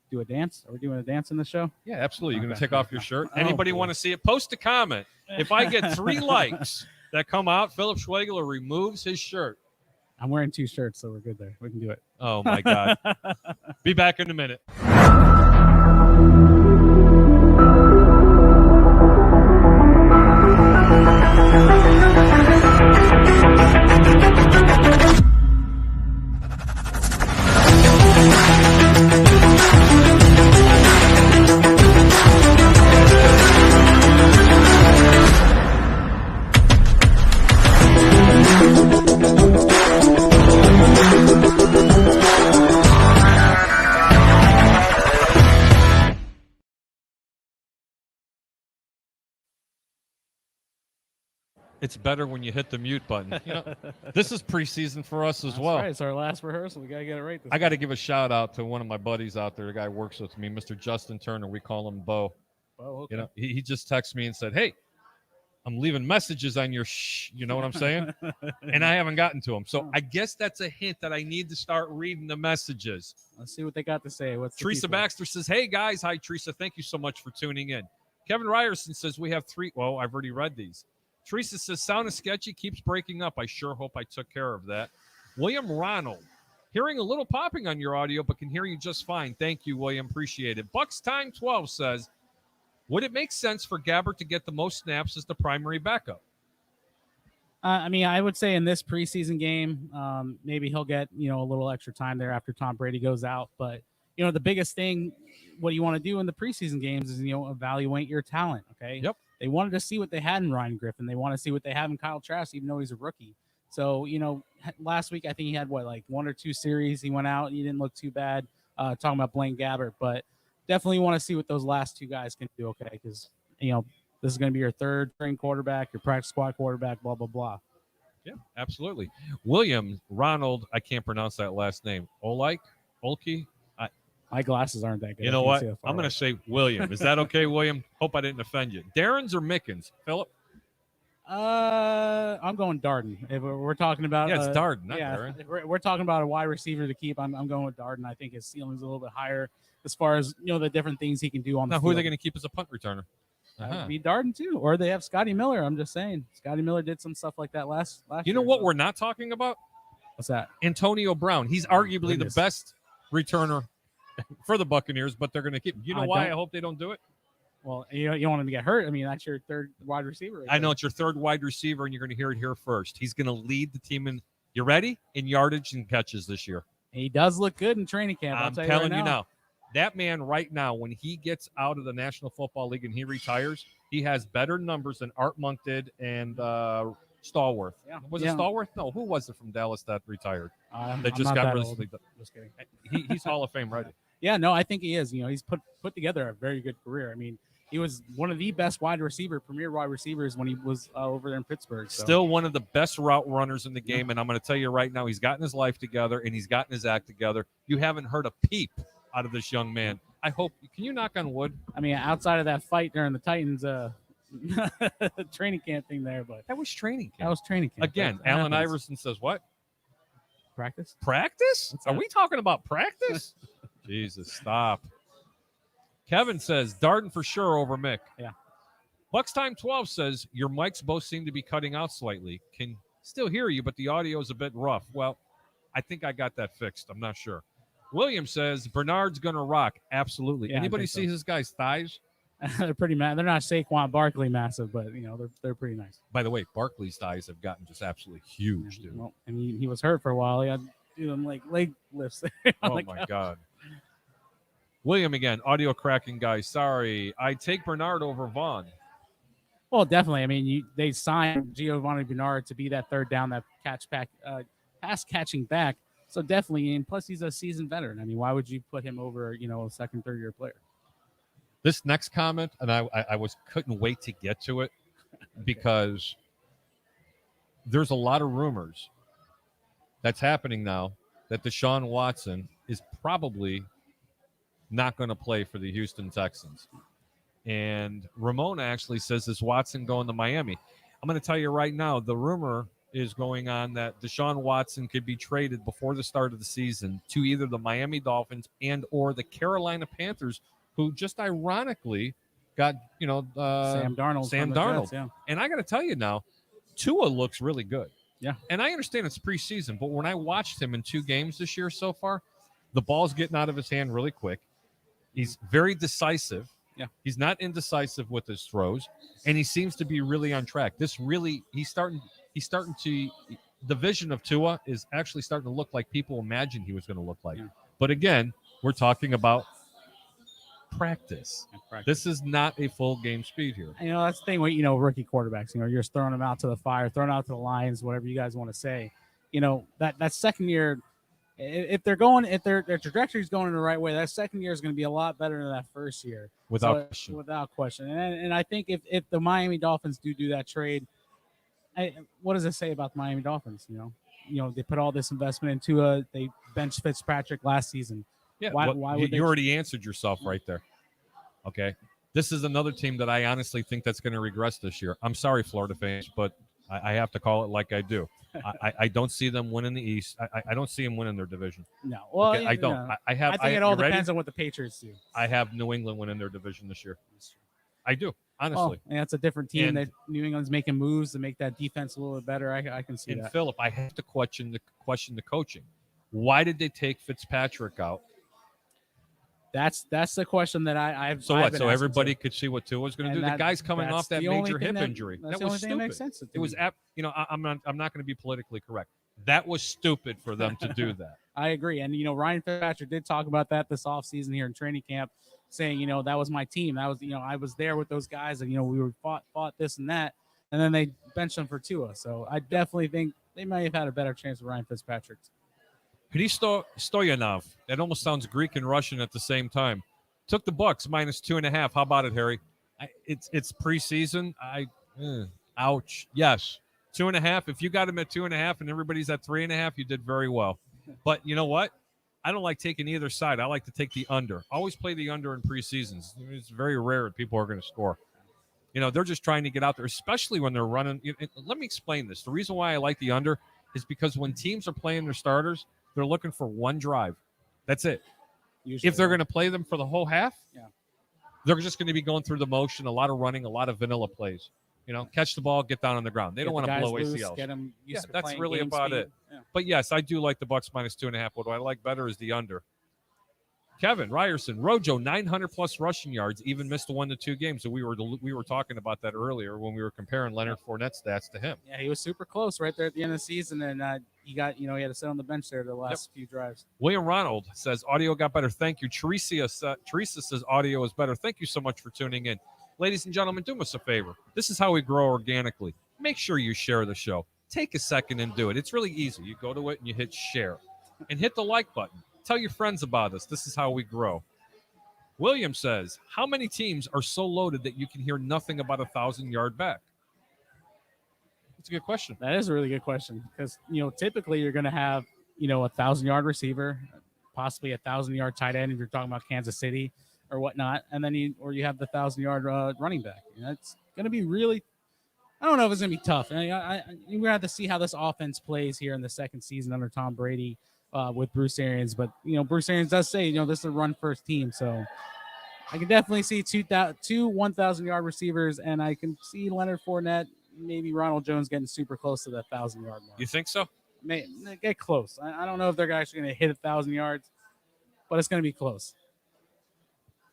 Do a dance? Are we doing a dance in the show? Yeah, absolutely. You're going to take off your shirt. Anybody want to see it? Post a comment. If I get 3 likes that come out, Philip Schwegler removes his shirt. I'm wearing 2 shirts, so we're good there. We can do it. Oh, my God. Be back in a minute. It's better when you hit the mute button. This is preseason for us as well. Right. It's our last rehearsal. We got to get it right this I got to give a shout out to one of my buddies out there. The guy who works with me, Mr. Justin Turner. We call him Bo. Oh, okay. He just texted me and said, "Hey, I'm leaving messages on your you know what I'm saying?" And I haven't gotten to him. So I guess that's a hint that I need to start reading the messages. Let's see what they got to say. Teresa Baxter says, "Hey, guys. Hi, Teresa. Thank you so much for tuning in." Kevin Ryerson says, "We have 3." Well, I've already read these. Teresa says, "Sound is sketchy, keeps breaking up. I sure hope I took care of that." William Ronald, hearing a little popping on your audio, but can hear you just fine. Thank you, William. Appreciate it. Bucks Time 12 says, "Would it make sense for Gabbert to get the most snaps as the primary backup?" I would say in this preseason game, maybe he'll get, a little extra time there after Tom Brady goes out. But, the biggest thing, what you want to do in the preseason games is, evaluate your talent. Okay. Yep. They wanted to see what they had in Ryan Griffin. They want to see what they have in Kyle Trask, even though he's a rookie. So, last week, I think he had 1 or 2 series. He went out. He didn't look too bad, talking about Blaine Gabbert. But definitely want to see what those last 2 guys can do, okay? Because, this is going to be your third string quarterback, your practice squad quarterback, blah, blah, blah. Yeah, absolutely. William Ronald, I can't pronounce that last name. Olke? My glasses aren't that good. You know what? I'm going to say William. Is that okay, William? Hope I didn't offend you. Darren's or Mickens? Philip? I'm going Darden. If we're talking about it's Darden, not yeah, Darren. If we're talking about a wide receiver to keep, I'm going with Darden. I think his ceiling's a little bit higher as far as the different things he can do on the now, field. who are they going to keep as a punt returner? Would be Darden too, or they have Scotty Miller. I'm just saying, Scotty Miller did some stuff like that last You know year, what so. we're not talking about? What's that? Antonio Brown. He's arguably the best returner for the Buccaneers, but they're going to keep. You know why I hope they don't do it? Well, you don't want him to get hurt. I mean, that's your third wide receiver. I know it's your third wide receiver, and you're going to hear it here first. He's going to lead the team in. You ready? In yardage and catches this year. He does look good in training camp. I'm telling you now. That man right now, when he gets out of the National Football League and he retires, he has better numbers than Art Monk did and Stallworth. Yeah. Was it Stallworth? No, who was it from Dallas that retired? That just got recently. Just kidding. He's Hall of Fame ready. Yeah, no, I think he is. He's put together a very good career. I mean, he was one of the best premier wide receivers when he was over there in Pittsburgh. So. Still one of the best route runners in the game, and I'm going to tell you right now, he's gotten his life together and he's gotten his act together. You haven't heard a peep out of this young man. I hope. Can you knock on wood? I mean, outside of that fight during the Titans training camp thing there, but that was training camp. That was training camp. Again, Allen Iverson says what? Practice? Are we talking about practice? Jesus, stop. Kevin says Darden for sure over Mick. Yeah. Bucks Time 12 says your mics both seem to be cutting out slightly. Can still hear you, but the audio is a bit rough. Well, I think I got that fixed. I'm not sure. William says Bernard's gonna rock. Absolutely. Yeah, Anybody see this guy's thighs? They're pretty They're not Saquon Barkley massive, but they're pretty nice. By the way, Barkley's thighs have gotten just absolutely huge, dude. Well, and he was hurt for a while. He had to do them like leg lifts. Oh my God. William again, audio cracking guy. Sorry, I take Bernard over Vaughn. Well, definitely. I mean, they signed Giovanni Bernard to be that third down, that pass catching back. So definitely, and plus he's a seasoned veteran. I mean, why would you put him over, a second, third year player? This next comment, and I couldn't wait to get to it because there's a lot of rumors that's happening now that Deshaun Watson is probably not going to play for the Houston Texans. And Ramona actually says, is Watson going to Miami? I'm going to tell you right now, the rumor is going on that Deshaun Watson could be traded before the start of the season to either the Miami Dolphins and or the Carolina Panthers, who just ironically got, Sam Darnold. Jets, yeah. And I got to tell you now, Tua looks really good. Yeah. And I understand it's preseason, but when I watched him in 2 games this year so far, the ball's getting out of his hand really quick. He's very decisive. Yeah. He's not indecisive with his throws, and he seems to be really on track. He's starting to the vision of Tua is actually starting to look like people imagined he was going to look like. Yeah. But again, we're talking about practice. This is not a full game speed here. That's the thing with, rookie quarterbacks, you're just throwing them out to the fire, throwing out to the lions, whatever you guys want to say. That second year, if their trajectory is going in the right way, that second year is going to be a lot better than that first year. Without question. And I think if the Miami Dolphins do that trade, what does it say about the Miami Dolphins? They put all this investment into they benched Fitzpatrick last season. Yeah, why would you already answered yourself right there. Okay. This is another team that I honestly think that's going to regress this year. I'm sorry, Florida fans, but I have to call it like I do. I don't see them winning the East. I don't see them winning their division. No, well, okay, I don't. I think it all depends on what the Patriots do. I have New England winning their division this year. I do, honestly. And that's a different team. That New England's making moves to make that defense a little bit better. I can see that. And Philip, I have to question the coaching. Why did they take Fitzpatrick out? That's the question that I've. So what? So everybody could see what Tua was going to do. The guy's coming off that major hip injury. That was stupid. That makes sense. It was, I'm not going to be politically correct. That was stupid for them to do that. I agree, and Ryan Fitzpatrick did talk about that this offseason here in training camp, saying that was my team. That was I was there with those guys, and we were fought this and that, and then they benched him for Tua. So I definitely think they might have had a better chance with Ryan Fitzpatrick. Hristo Stoyanov. That almost sounds Greek and Russian at the same time. Took the Bucs -2.5. How about it, Harry? It's preseason. Ouch. Yes, 2.5. If you got him at 2.5 and everybody's at 3.5, you did very well. But you know what? I don't like taking either side. I like to take the under. Always play the under in preseasons. It's very rare that people are going to score. They're just trying to get out there, especially when they're running. Let me explain this. The reason why I like the under is because when teams are playing their starters, they're looking for one drive. That's it. Usually, if they're going to play them for the whole half, they're just going to be going through the motion, a lot of running, a lot of vanilla plays. Catch the ball, get down on the ground. They don't want to blow ACLs. Get them used to that's really about speed. it. Yeah. But yes, I do like the Bucs -2.5. What I like better is the under. Kevin Ryerson, Rojo 900+ rushing yards, even missed 1 to 2 games. So we were talking about that earlier when we were comparing Leonard Fournette stats to him. Yeah, he was super close right there at the end of the season, and he got he had to sit on the bench there the last few drives. William Ronald says audio got better. Thank you. Teresa says audio is better. Thank you so much for tuning in, ladies and gentlemen. Do us a favor. This is how we grow organically. Make sure you share the show. Take a second and do it. It's really easy. You go to it and you hit share, and hit the like button. Tell your friends about us. This is how we grow. William says, how many teams are so loaded that you can hear nothing about a 1,000-yard back? That's a good question. That is a really good question because, typically you're going to have, a 1,000-yard receiver, possibly a 1,000-yard tight end if you're talking about Kansas City or whatnot, and then you have the 1,000-yard running back. It's going to be really – I don't know if it's going to be tough. We're going to have to see how this offense plays here in the second season under Tom Brady. With Bruce Arians, but Bruce Arians does say this is a run first team, so I can definitely see two 1,000-yard receivers, and I can see Leonard Fournette, maybe Ronald Jones getting super close to that 1,000-yard mark. You think so? May get close. I don't know if they're actually going to hit 1,000 yards, but it's going to be close.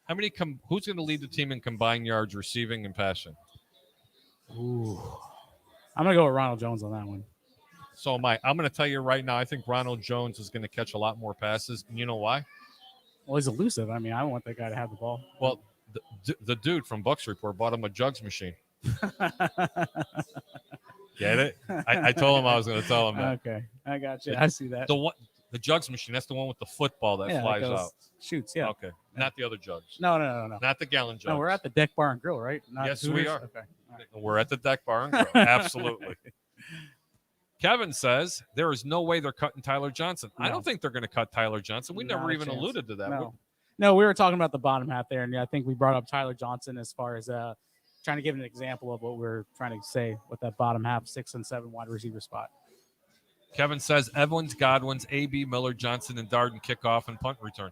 How many? Who's going to lead the team in combined yards, receiving and passing? Ooh, I'm going to go with Ronald Jones on that one. So am I. I'm going to tell you right now, I think Ronald Jones is going to catch a lot more passes. And you know why? Well, he's elusive. I want that guy to have the ball. Well, the dude from Bucs Report bought him a jugs machine. Get it? I told him I was going to tell him that. Okay, I got you. I see that. The jugs machine, that's the one with the football that flies out. Shoots, yeah. Okay. Not the other jugs. No. Not the gallon jugs. No, we're at the Deck Bar and Grill, right? Not Yes, Hooters? we are. Okay. All right. We're at the Deck Bar and Grill. Absolutely. Kevin says there is no way they're cutting Tyler Johnson. No. I don't think they're going to cut Tyler Johnson. We Not never a even chance. alluded to that. No, we were talking about the bottom half there, and yeah, I think we brought up Tyler Johnson as far as trying to give an example of what we're trying to say with that bottom half, 6 and 7 wide receiver spot. Kevin says Evans, Godwin's, AB, Miller, Johnson, and Darden kickoff and punt return.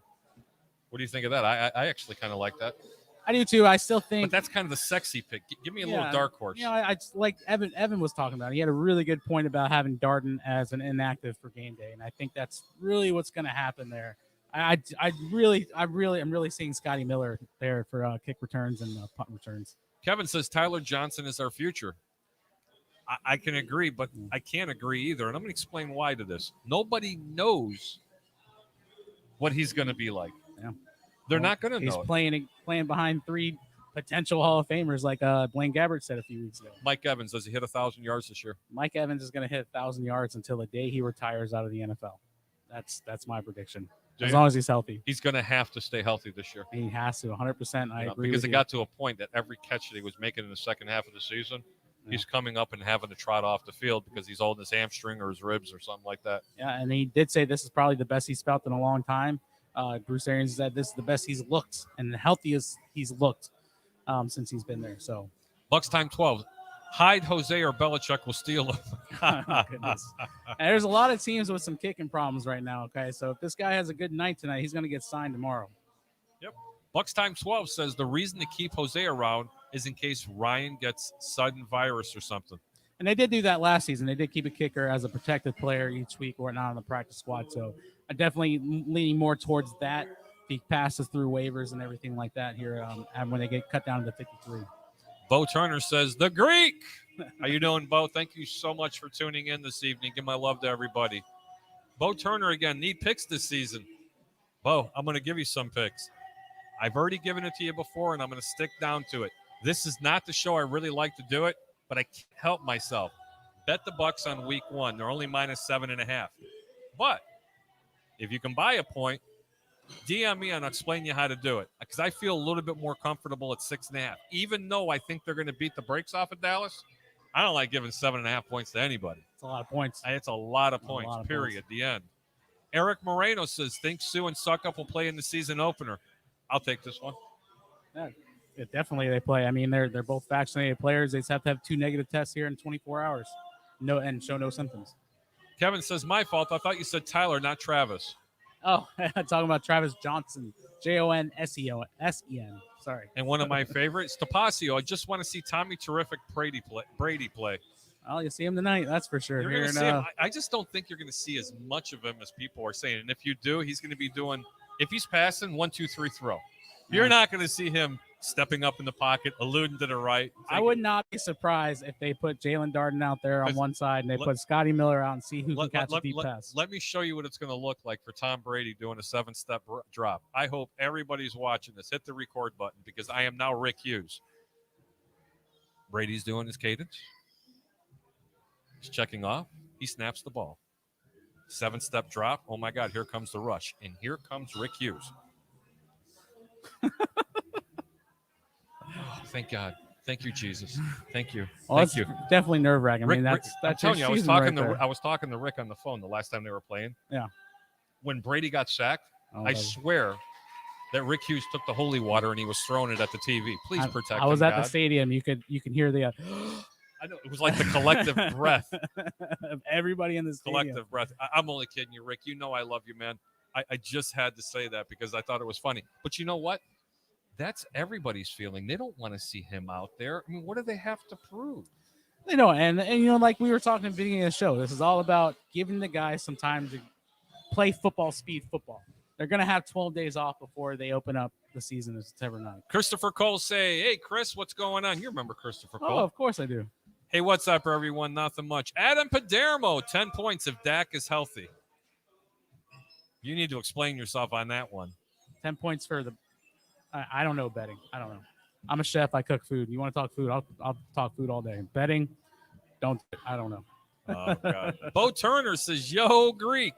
What do you think of that? I actually kind of like that. I do too. I still think, but that's kind of the sexy pick. Give me a little dark horse. You know, I just like Evan was talking about. He had a really good point about having Darden as an inactive for game day, and I think that's really what's going to happen there. I'm really seeing Scotty Miller there for kick returns and punt returns. Kevin says Tyler Johnson is our future. I can agree, but I can't agree either, and I'm going to explain why to this. Nobody knows what he's going to be like. Yeah. They're not going to know. He's playing behind 3 potential Hall of Famers, like Blaine Gabbert said a few weeks ago. Mike Evans, does he hit 1,000 yards this year? Mike Evans is going to hit 1,000 yards until the day he retires out of the NFL. That's my prediction. As long as he's healthy. He's going to have to stay healthy this year. He has to, 100%. I agree because with it got to a point that every catch that he was making in the second half of the season, he's coming up and having to trot off the field because he's holding his hamstring or his ribs or something like that. Yeah, and he did say this is probably the best he's felt in a long time. Bruce Arians said this is the best he's looked and the healthiest he's looked since he's been there. So, Bucs time 12. Hyde, Jose, or Belichick will steal him. Oh, goodness. And there's a lot of teams with some kicking problems right now. Okay, so if this guy has a good night tonight, he's going to get signed tomorrow. Yep. Bucs time 12 says the reason to keep Jose around is in case Ryan gets sudden virus or something. And they did do that last season. They did keep a kicker as a protected player each week or not on the practice squad. So I'm definitely leaning more towards that. He passes through waivers and everything like that here and when they get cut down to 53. Bo Turner says, the Greek. How you doing, Bo? Thank you so much for tuning in this evening. Give my love to everybody. Bo Turner, again, need picks this season. Bo, I'm going to give you some picks. I've already given it to you before, and I'm going to stick down to it. This is not the show I really like to do it, but I can't help myself. Bet the Bucs on week 1. They're only minus 7.5. But if you can buy a point, DM me and I'll explain you how to do it because I feel a little bit more comfortable at 6.5. Even though I think they're going to beat the brakes off of Dallas, I don't like giving 7.5 points to anybody. It's a lot of points. It's a lot of points, period. The end. Eric Moreno says, think Sue and Suckup will play in the season opener. I'll take this one. Yeah, definitely they play. I mean, they're both vaccinated players. They just have to have 2 negative tests here in 24 hours. And show no symptoms. Kevin says, my fault. I thought you said Tyler, not Travis. Oh, talking about Travis Johnson, Jonseon. Sorry. And one of my favorites, Tapasio. I just want to see Tommy Terrific Brady play. Well, you see him tonight, that's for sure. You're going to see him. I just don't think you're going to see as much of him as people are saying. And if you do, he's going to be doing, if he's passing, 1, 2, 3 throw. You're not going to see him stepping up in the pocket, alluding to the right. I would not be surprised if they put Jalen Darden out there on one side and they put Scotty Miller out and see who can catch a deep pass. Let me show you what it's going to look like for Tom Brady doing a 7-step drop. I hope everybody's watching this. Hit the record button because I am now Rick Hughes. Brady's doing his cadence. He's checking off. He snaps the ball. 7-step drop. Oh, my God, here comes the rush. And here comes Rick Hughes. Oh, thank God. Thank you, Jesus. Thank you. Well, thank you. Definitely nerve-wracking. I mean, that's I'm telling you, I was talking to Rick on the phone the last time they were playing. Yeah. When Brady got sacked, I swear that Rick Hughes took the holy water and he was throwing it at the TV. Please protect him, I was at God. the stadium. You can hear the I know it was like the collective breath of everybody in the stadium. Collective breath. I'm only kidding you, Rick. You know I love you, man. I just had to say that because I thought it was funny. But you know what? That's everybody's feeling. They don't want to see him out there. I mean, what do they have to prove? They know, and you know, like we were talking at the beginning of the show, this is all about giving the guys some time to play speed football. They're going to have 12 days off before they open up the season on September 9th. Christopher Cole say, hey, Chris, what's going on? You remember Christopher Cole? Oh, of course I do. Hey, what's up, everyone? Nothing much. Adam Padermo, 10 points if Dak is healthy. You need to explain yourself on that one. 10 points for the I don't know betting. I don't know. I'm a chef. I cook food. You want to talk food? I'll talk food all day. Betting, I don't know. Oh, God. Bo Turner says, yo, Greek.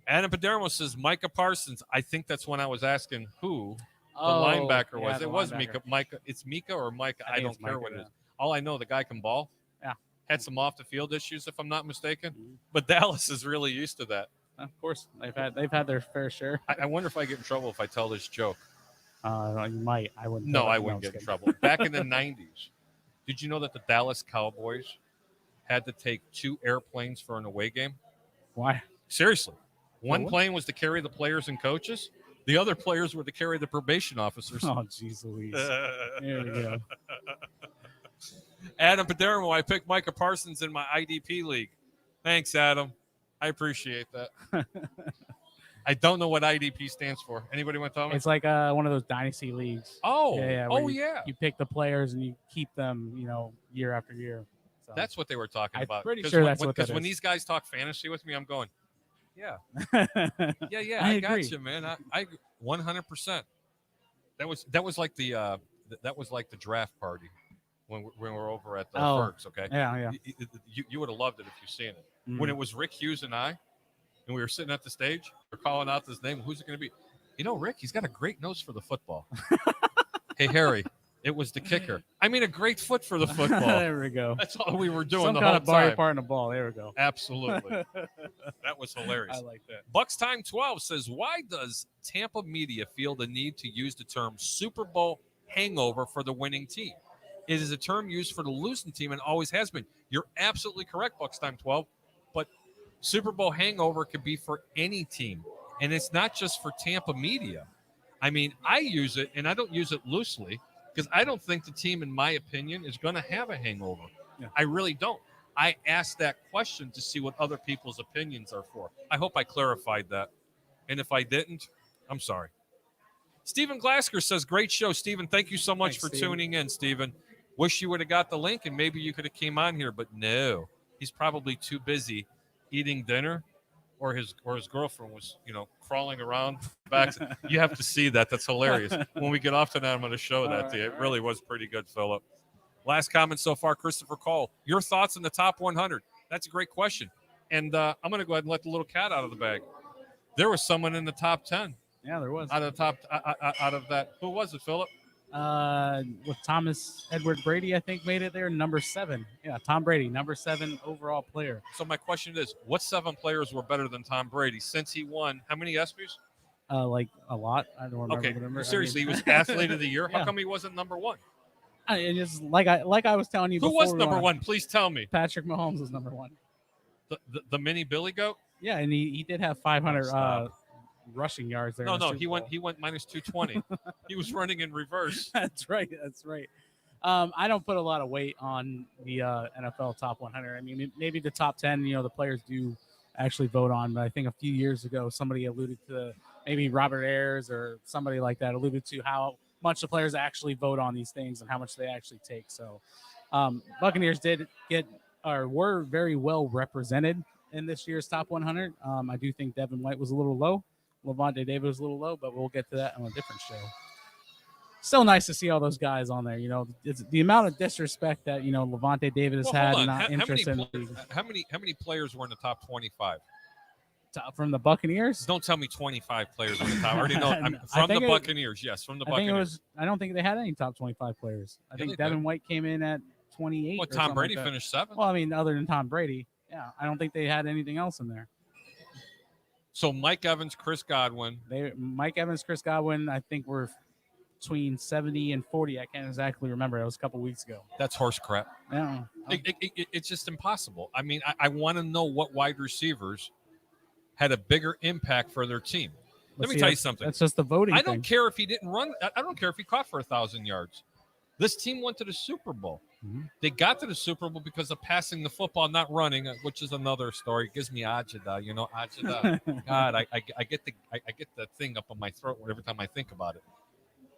Adam Padermo says Micah Parsons. I think that's when I was asking who the Oh, linebacker yeah, was. the It was linebacker. Mika. Micah. It's Mika or Micah. I think don't it's care Micah, what it yeah. is. All I know, the guy can ball. Yeah. Had some off the field issues, if I'm not mistaken. Mhm. But Dallas is really used to that. Of course, they've had their fair share. I wonder if I get in trouble if I tell this joke. You might. I wouldn't. No, tell it. I wouldn't I'm get in just trouble. Back in the 90s, did you know that the Dallas Cowboys had to take 2 airplanes for an away game? kidding. Why? Seriously. One what? plane was to carry the players and coaches. The other players were to carry the probation officers. Oh, jeez Louise. There we go. Adam Padermo, I picked Micah Parsons in my IDP league. Thanks, Adam. I appreciate that. I don't know what IDP stands for. Anybody want to tell me? It's like one of those dynasty leagues. Oh, where oh you, yeah. You pick the players and you keep them, year after year. So. That's what they were talking I'm about. pretty sure that's what that Because is. when these guys talk fantasy with me, I'm going, yeah, yeah. I I got agree. you, man. I 100%. That was like the draft party when we were over at the Fergs. Okay. Yeah. You would have loved it if you seen it. Mm. When it was Rick Hughes and I, and we were sitting at the stage, we're calling out his name. Who's it going to be? Rick, he's got a great nose for the football. Hey, Harry, it was the kicker. I mean, a great foot for the football. There we go. That's all we were doing Some the kind whole of body time. part in the ball. There we go. Absolutely. That was hilarious. I like that. Bucks Time 12 says, why does Tampa media feel the need to use the term Super Bowl hangover for the winning team? It is a term used for the losing team and always has been. You're absolutely correct, Bucks Time 12. But Super Bowl hangover could be for any team. And it's not just for Tampa media. I mean, I use it, and I don't use it loosely, because I don't think the team, in my opinion, is going to have a hangover. Yeah. I really don't. I asked that question to see what other people's opinions are for. I hope I clarified that. And if I didn't, I'm sorry. Stephen Glasker says, great show, Stephen. Thank you so much for tuning in, Stephen. Wish you would have got the link and maybe you could have came on here, but no. He's probably too busy eating dinner, or his girlfriend was, crawling around back. You have to see that. That's hilarious. When we get off tonight, I'm going to show that to you. It really was pretty good, Philip. Last comment so far, Christopher Cole. Your thoughts on the top 100? That's a great question. And I'm going to go ahead and let the little cat out of the bag. There was someone in the top 10. Yeah, there was. Out of that. Who was it, Philip? With Thomas Edward Brady, I think made it there, number 7. Yeah, Tom Brady, number 7 overall player. So my question is, what 7 players were better than Tom Brady since he won? How many ESPYs? Like a lot. I don't remember. Okay, the number. seriously, he was athlete of the year. How Yeah. come he wasn't number 1? And just like I was telling you Who before. was number 1? Please tell me. Patrick Mahomes was number 1. The mini Billy Goat? Yeah, and he did have 500 rushing yards there. No, he went minus 220. He was running in reverse. That's right. I don't put a lot of weight on the NFL top 100. I mean, maybe the top 10, the players do actually vote on. But I think a few years ago, somebody alluded to, maybe Robert Ayers or somebody like that alluded to how much the players actually vote on these things and how much they actually take. So Buccaneers were very well represented in this year's top 100. I do think Devin White was a little low. Levante David was a little low, but we'll get to that on a different show. Still nice to see all those guys on there. It's the amount of disrespect that Levante David has had and not interest in the league. How many players were in the top 25? From the Buccaneers? Don't tell me 25 players in the top. I already know. From the Buccaneers, yes, from the Buccaneers. I don't think they had any top 25 players. I think Devin White came in at 28. Well, Tom Brady finished 7th. Well, I mean, other than Tom Brady, yeah, I don't think they had anything else in there. So Mike Evans, Chris Godwin. Mike Evans, Chris Godwin, I think were between 70 and 40. I can't exactly remember. It was a couple weeks ago. That's horse crap. Yeah. It's just impossible. I mean, I want to know what wide receivers had a bigger impact for their team. Let me tell you something. That's just the voting. I don't care if he didn't run. I don't care if he caught for 1,000 yards. This team went to the Super Bowl. Mm-hmm. They got to the Super Bowl because of passing the football, not running, which is another story. It gives me agita, agita. God, I get the thing up on my throat every time I think about it.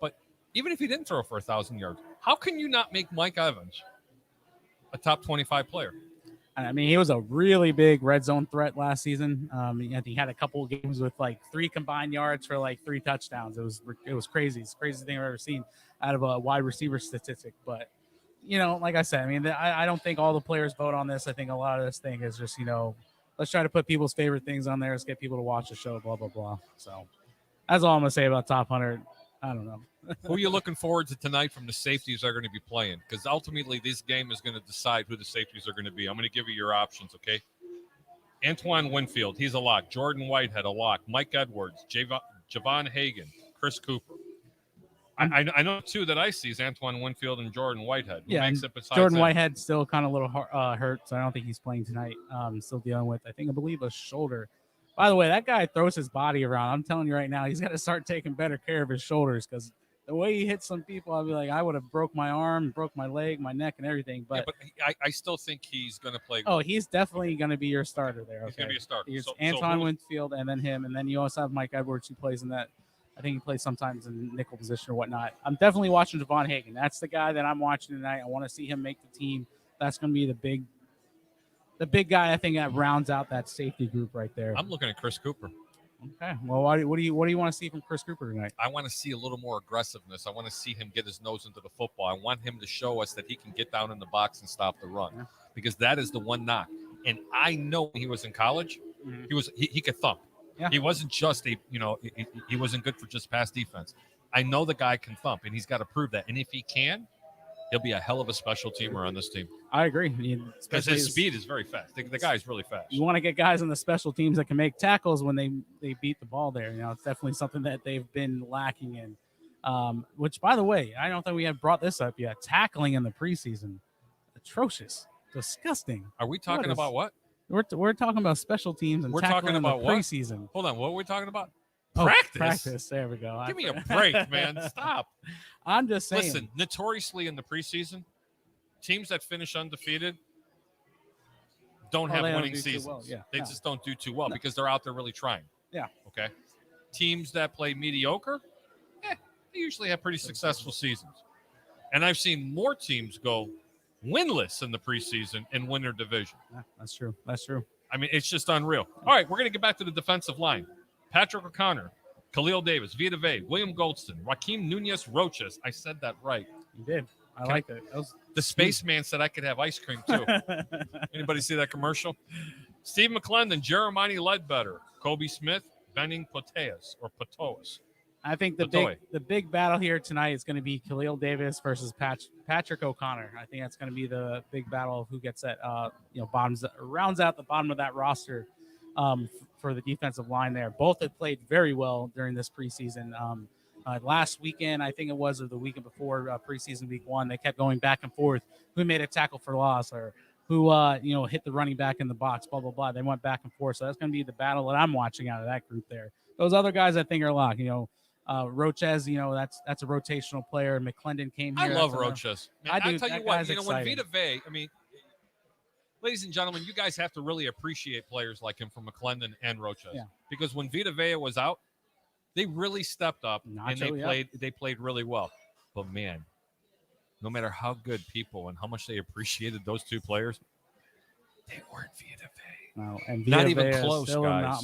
But even if he didn't throw for 1,000 yards, how can you not make Mike Evans a top 25 player? I mean, he was a really big red zone threat last season. He had a couple of games with like 3 combined yards for like 3 touchdowns. It was crazy. It's the craziest thing I've ever seen out of a wide receiver statistic. But like I said, I mean, I don't think all the players vote on this. I think a lot of this thing is just let's try to put people's favorite things on there. Let's get people to watch the show, blah, blah, blah. So that's all I'm going to say about top 100. I don't know. Who are you looking forward to tonight from the safeties are going to be playing? Because ultimately, this game is going to decide who the safeties are going to be. I'm going to give you your options, okay? Antoine Winfield, he's a lock. Jordan Whitehead, a lock. Mike Edwards, Javon Hagan, Chris Cooper. I know two that I see is Antoine Winfield and Jordan Whitehead. Who makes it besides Jordan him? Whitehead's still kind of a little hurt, so I don't think he's playing tonight. Still dealing with, I believe, a shoulder. By the way, that guy throws his body around. I'm telling you right now, he's got to start taking better care of his shoulders because the way he hits some people, I'll be like, I would have broke my arm, broke my leg, my neck, and everything. But, I still think he's going to play. Oh, he's definitely going to be your starter there. Okay? He's going to be a starter. He's Antoine Winfield, and then him, and then you also have Mike Edwards who plays in that. I think he plays sometimes in nickel position or whatnot. I'm definitely watching Javon Hagan. That's the guy that I'm watching tonight. I want to see him make the team. That's going to be the big guy. I think that rounds out that safety group right there. I'm looking at Chris Cooper. Okay. Well, what do you want to see from Chris Cooper tonight? I want to see a little more aggressiveness. I want to see him get his nose into the football. I want him to show us that he can get down in the box and stop the run, because that is the one knock. And I know when he was in college, he could thump. Yeah. He wasn't just he wasn't good for just pass defense. I know the guy can thump, and he's got to prove that. And if he can, he'll be a hell of a special teamer on this team. I agree. Because his speed is very fast. The guy's really fast. You want to get guys on the special teams that can make tackles when they beat the ball there. It's definitely something that they've been lacking in. Which, by the way, I don't think we have brought this up yet. Tackling in the preseason, atrocious, disgusting. Are we talking about what? We're talking about special teams and we're talking about preseason. What? Hold on, what are we talking about? Practice. There we go. Give me a break, man. Stop. I'm just saying. Listen, notoriously in the preseason, teams that finish undefeated don't have winning seasons. Well. Yeah. They just don't do too well because they're out there really trying. Yeah. Okay. Teams that play mediocre, they usually have pretty successful seasons. And I've seen more teams go winless in the preseason and win their division. Yeah, that's true. That's true. I mean, it's just unreal. All right, we're going to get back to the defensive line. Patrick O'Connor, Khalil Davis, Vita Vea, William Goldston, Joaquin Nunez-Roches. I said that right. You did. I like it. The spaceman said I could have ice cream, too. Anybody see that commercial? Steve McClendon, Jeremiah Ledbetter, Kobe Smith, Benning Poteas. I think the big battle here tonight is going to be Khalil Davis versus Patrick O'Connor. I think that's going to be the big battle of who gets that rounds out the bottom of that roster for the defensive line there. Both have played very well during this preseason. Last weekend, I think it was, or the weekend before preseason week 1, they kept going back and forth. Who made a tackle for loss, or who hit the running back in the box, blah, blah, blah. They went back and forth. So that's going to be the battle that I'm watching out of that group there. Those other guys I think are locked. Roches, that's a rotational player. McClendon came here. I love Roches. I do. I'll tell you what, when Vita Vea, ladies and gentlemen, you guys have to really appreciate players like him from McClendon and Roches. Yeah. Because when Vita Vea was out, they really stepped up and they played really well. But man, no matter how good people and how much they appreciated those two players, they weren't Vita Vea. No, and Vita not even Vea close, still guys.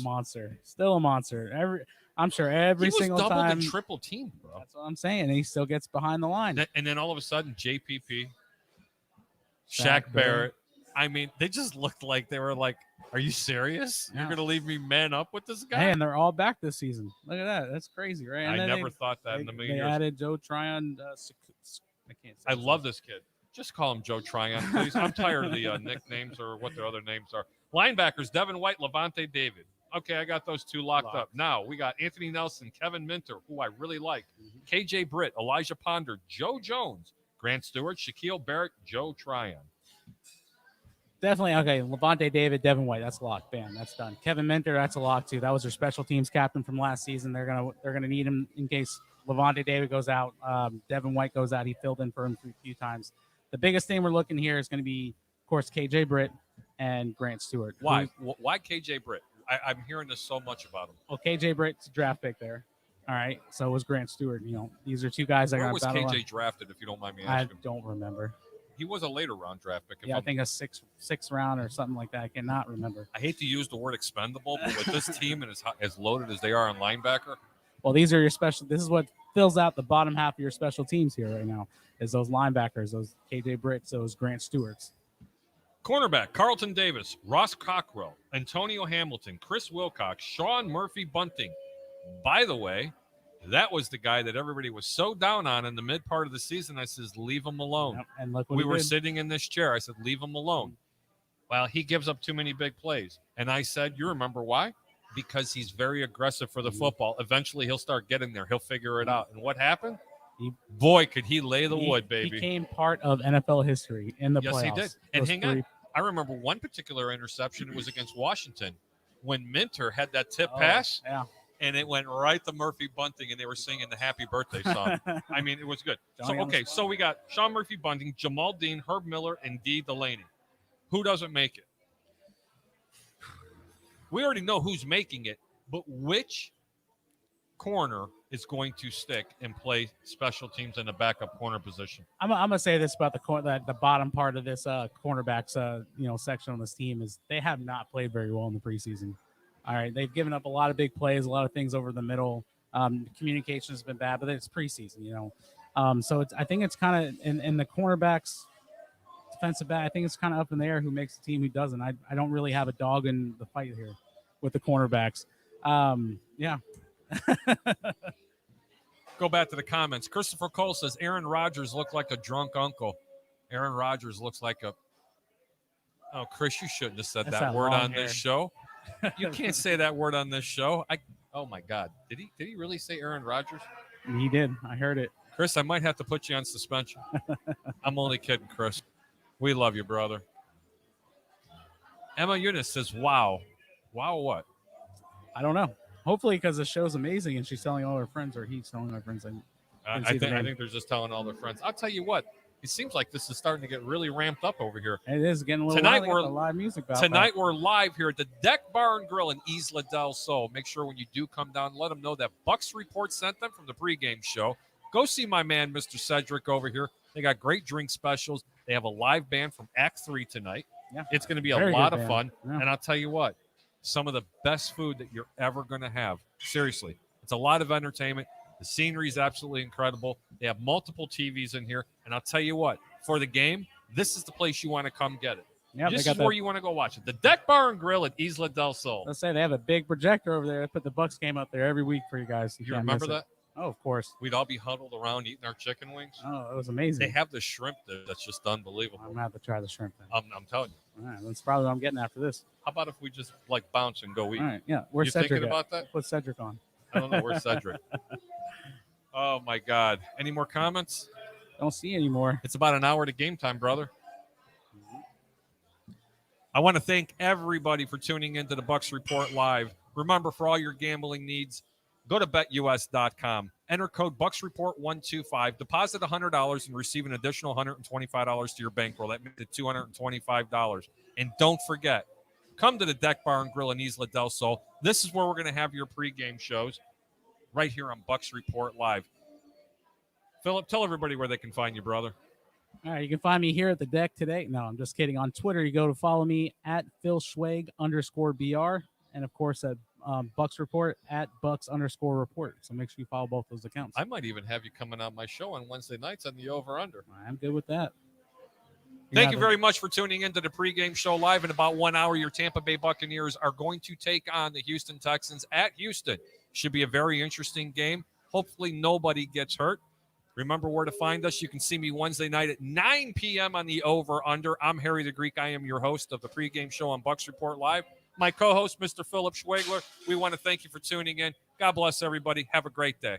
Still a monster. I'm sure every single time. He was double and triple team, bro. That's what I'm saying. And he still gets behind the line. And then all of a sudden, JPP, Shaq Barrett. I mean, they just looked like they were like, are you serious? Yeah. You're going to leave me man up with this guy? Hey, and they're all back this season. Look at that. That's crazy, right? And I never thought that in a million years. They added Joe Tryon. I love this kid. Just call him Joe Tryon, please. I'm tired of the nicknames or what their other names are. Linebackers, Devin White, Levante David. Okay, I got those two locked up. Now, we got Anthony Nelson, Kevin Minter, who I really like, KJ Britt, Elijah Ponder, Joe Jones, Grant Stewart, Shaquille Barrett, Joe Tryon. Definitely. Okay, Levante David, Devin White, that's locked. Bam, that's done. Kevin Minter, that's a lock too. That was their special teams captain from last season. They're gonna need him in case Levante David goes out. Devin White goes out. He filled in for him a few times. The biggest thing we're looking here is going to be, of course, KJ Britt and Grant Stewart. Why? Why KJ Britt? I'm hearing this so much about him. Well, KJ Britt's a draft pick there. All right. So was Grant Stewart. These are two guys that got battle. Where was KJ drafted, if you don't mind me asking? I don't remember. He was a later round draft pick. I think a sixth round or something like that. I cannot remember. I hate to use the word expendable, but with this team and as loaded as they are on linebacker. Well, these are your special. This is what fills out the bottom half of your special teams here right now, is those linebackers, those KJ Britts, those Grant Stewarts. Cornerback, Carlton Davis, Ross Cockrell, Antonio Hamilton, Chris Wilcox, Sean Murphy Bunting. By the way, that was the guy that everybody was so down on in the mid part of the season. I says, leave him alone. Yep, and look what We he were did. sitting in this chair. I said, leave him alone. Well, he gives up too many big plays. And I said, you remember why? Because he's very aggressive for the football. Eventually, he'll start getting there. He'll figure it out. And what happened? Boy, could he lay the wood, baby. He became part of NFL history in the playoffs. Yes, he did. And hang on. I remember one particular interception. It was against Washington when Minter had that tip pass. Yeah. And it went right to Murphy Bunting, and they were singing the happy birthday song. I mean, it was good. So we got Sean Murphy Bunting, Jamal Dean, Herb Miller, and Dee Delaney. Who doesn't make it? We already know who's making it, but which corner is going to stick and play special teams in the backup corner position? I'm gonna say this about the bottom part of this cornerbacks section on this team is they have not played very well in the preseason. All right, they've given up a lot of big plays, a lot of things over the middle. Communication has been bad, but it's preseason, So I think it's kind of in the cornerbacks defensive back. I think it's kind of up in the air who makes the team, who doesn't. I don't really have a dog in the fight here with the cornerbacks. Yeah. Go back to the comments. Christopher Cole says Aaron Rodgers looked like a drunk uncle. Aaron Rodgers looks like a. Oh, Chris, you shouldn't have said that word on this show. You can't say that word on this show. Oh my God, did he really say Aaron Rodgers? He did. I heard it. Chris, I might have to put you on suspension. I'm only kidding, Chris. We love you, brother. Emma Eunice says, "Wow, wow, what?" I don't know. Hopefully, because the show's amazing and she's telling all her friends, or he's telling her friends. I think they're just telling all their friends. I'll tell you what. It seems like this is starting to get really ramped up over here. It is getting a little tonight. We're live music. We're live here at the Deck Bar and Grill in Isla del Sol. Make sure when you do come down, let them know that Bucs Report sent them from the pregame show. Go see my man, Mr. Cedric, over here. They got great drink specials. They have a live band from Act 3 tonight. Yeah, it's going to be a lot of fun. Yeah. And I'll tell you what, some of the best food that you're ever going to have. Seriously, it's a lot of entertainment. The scenery is absolutely incredible. They have multiple TVs in here. And I'll tell you what, for the game, this is the place you want to come get it. Yeah, this is where you want to go watch it. The Deck Bar and Grill at Isla del Sol. Let's say they have a big projector over there. They put the Bucs game up there every week for you guys. You remember that? Oh, of course. We'd all be huddled around eating our chicken wings. Oh, it was amazing. They have the shrimp there. That's just unbelievable. I'm going to have to try the shrimp then. I'm telling you. All right, that's probably what I'm getting after this. How about if we just bounce and go eat? All right, yeah. Where's you Cedric thinking at? about that? Put Cedric on. I don't know. Where's Cedric? Oh, my God. Any more comments? Don't see any more. It's about an hour to game time, brother. I want to thank everybody for tuning into the Bucs Report Live. Remember, for all your gambling needs, go to betus.com. Enter code BucsReport125. Deposit $100 and receive an additional $125 to your bankroll. That makes it $225. And don't forget, come to the Deck Bar and Grill in Isla del Sol. This is where we're going to have your pregame shows right here on Bucs Report Live. Philip, tell everybody where they can find you, brother. All right, you can find me here at the deck today. No, I'm just kidding. On Twitter, you go to follow me at PhilSchweg_BR. And, of course, at Bucs Report at Bucs_Report. So make sure you follow both those accounts. I might even have you coming on my show on Wednesday nights on the over-under. I'm good with that. Thank you very much for tuning into the pregame show live. In about 1 hour, your Tampa Bay Buccaneers are going to take on the Houston Texans at Houston. Should be a very interesting game. Hopefully nobody gets hurt. Remember where to find us. You can see me Wednesday night at 9 p.m. on the over-under. I'm Harry the Greek. I am your host of the pregame show on Bucs Report Live. My co-host, Mr. Philip Schwegler. We want to thank you for tuning in. God bless everybody. Have a great day.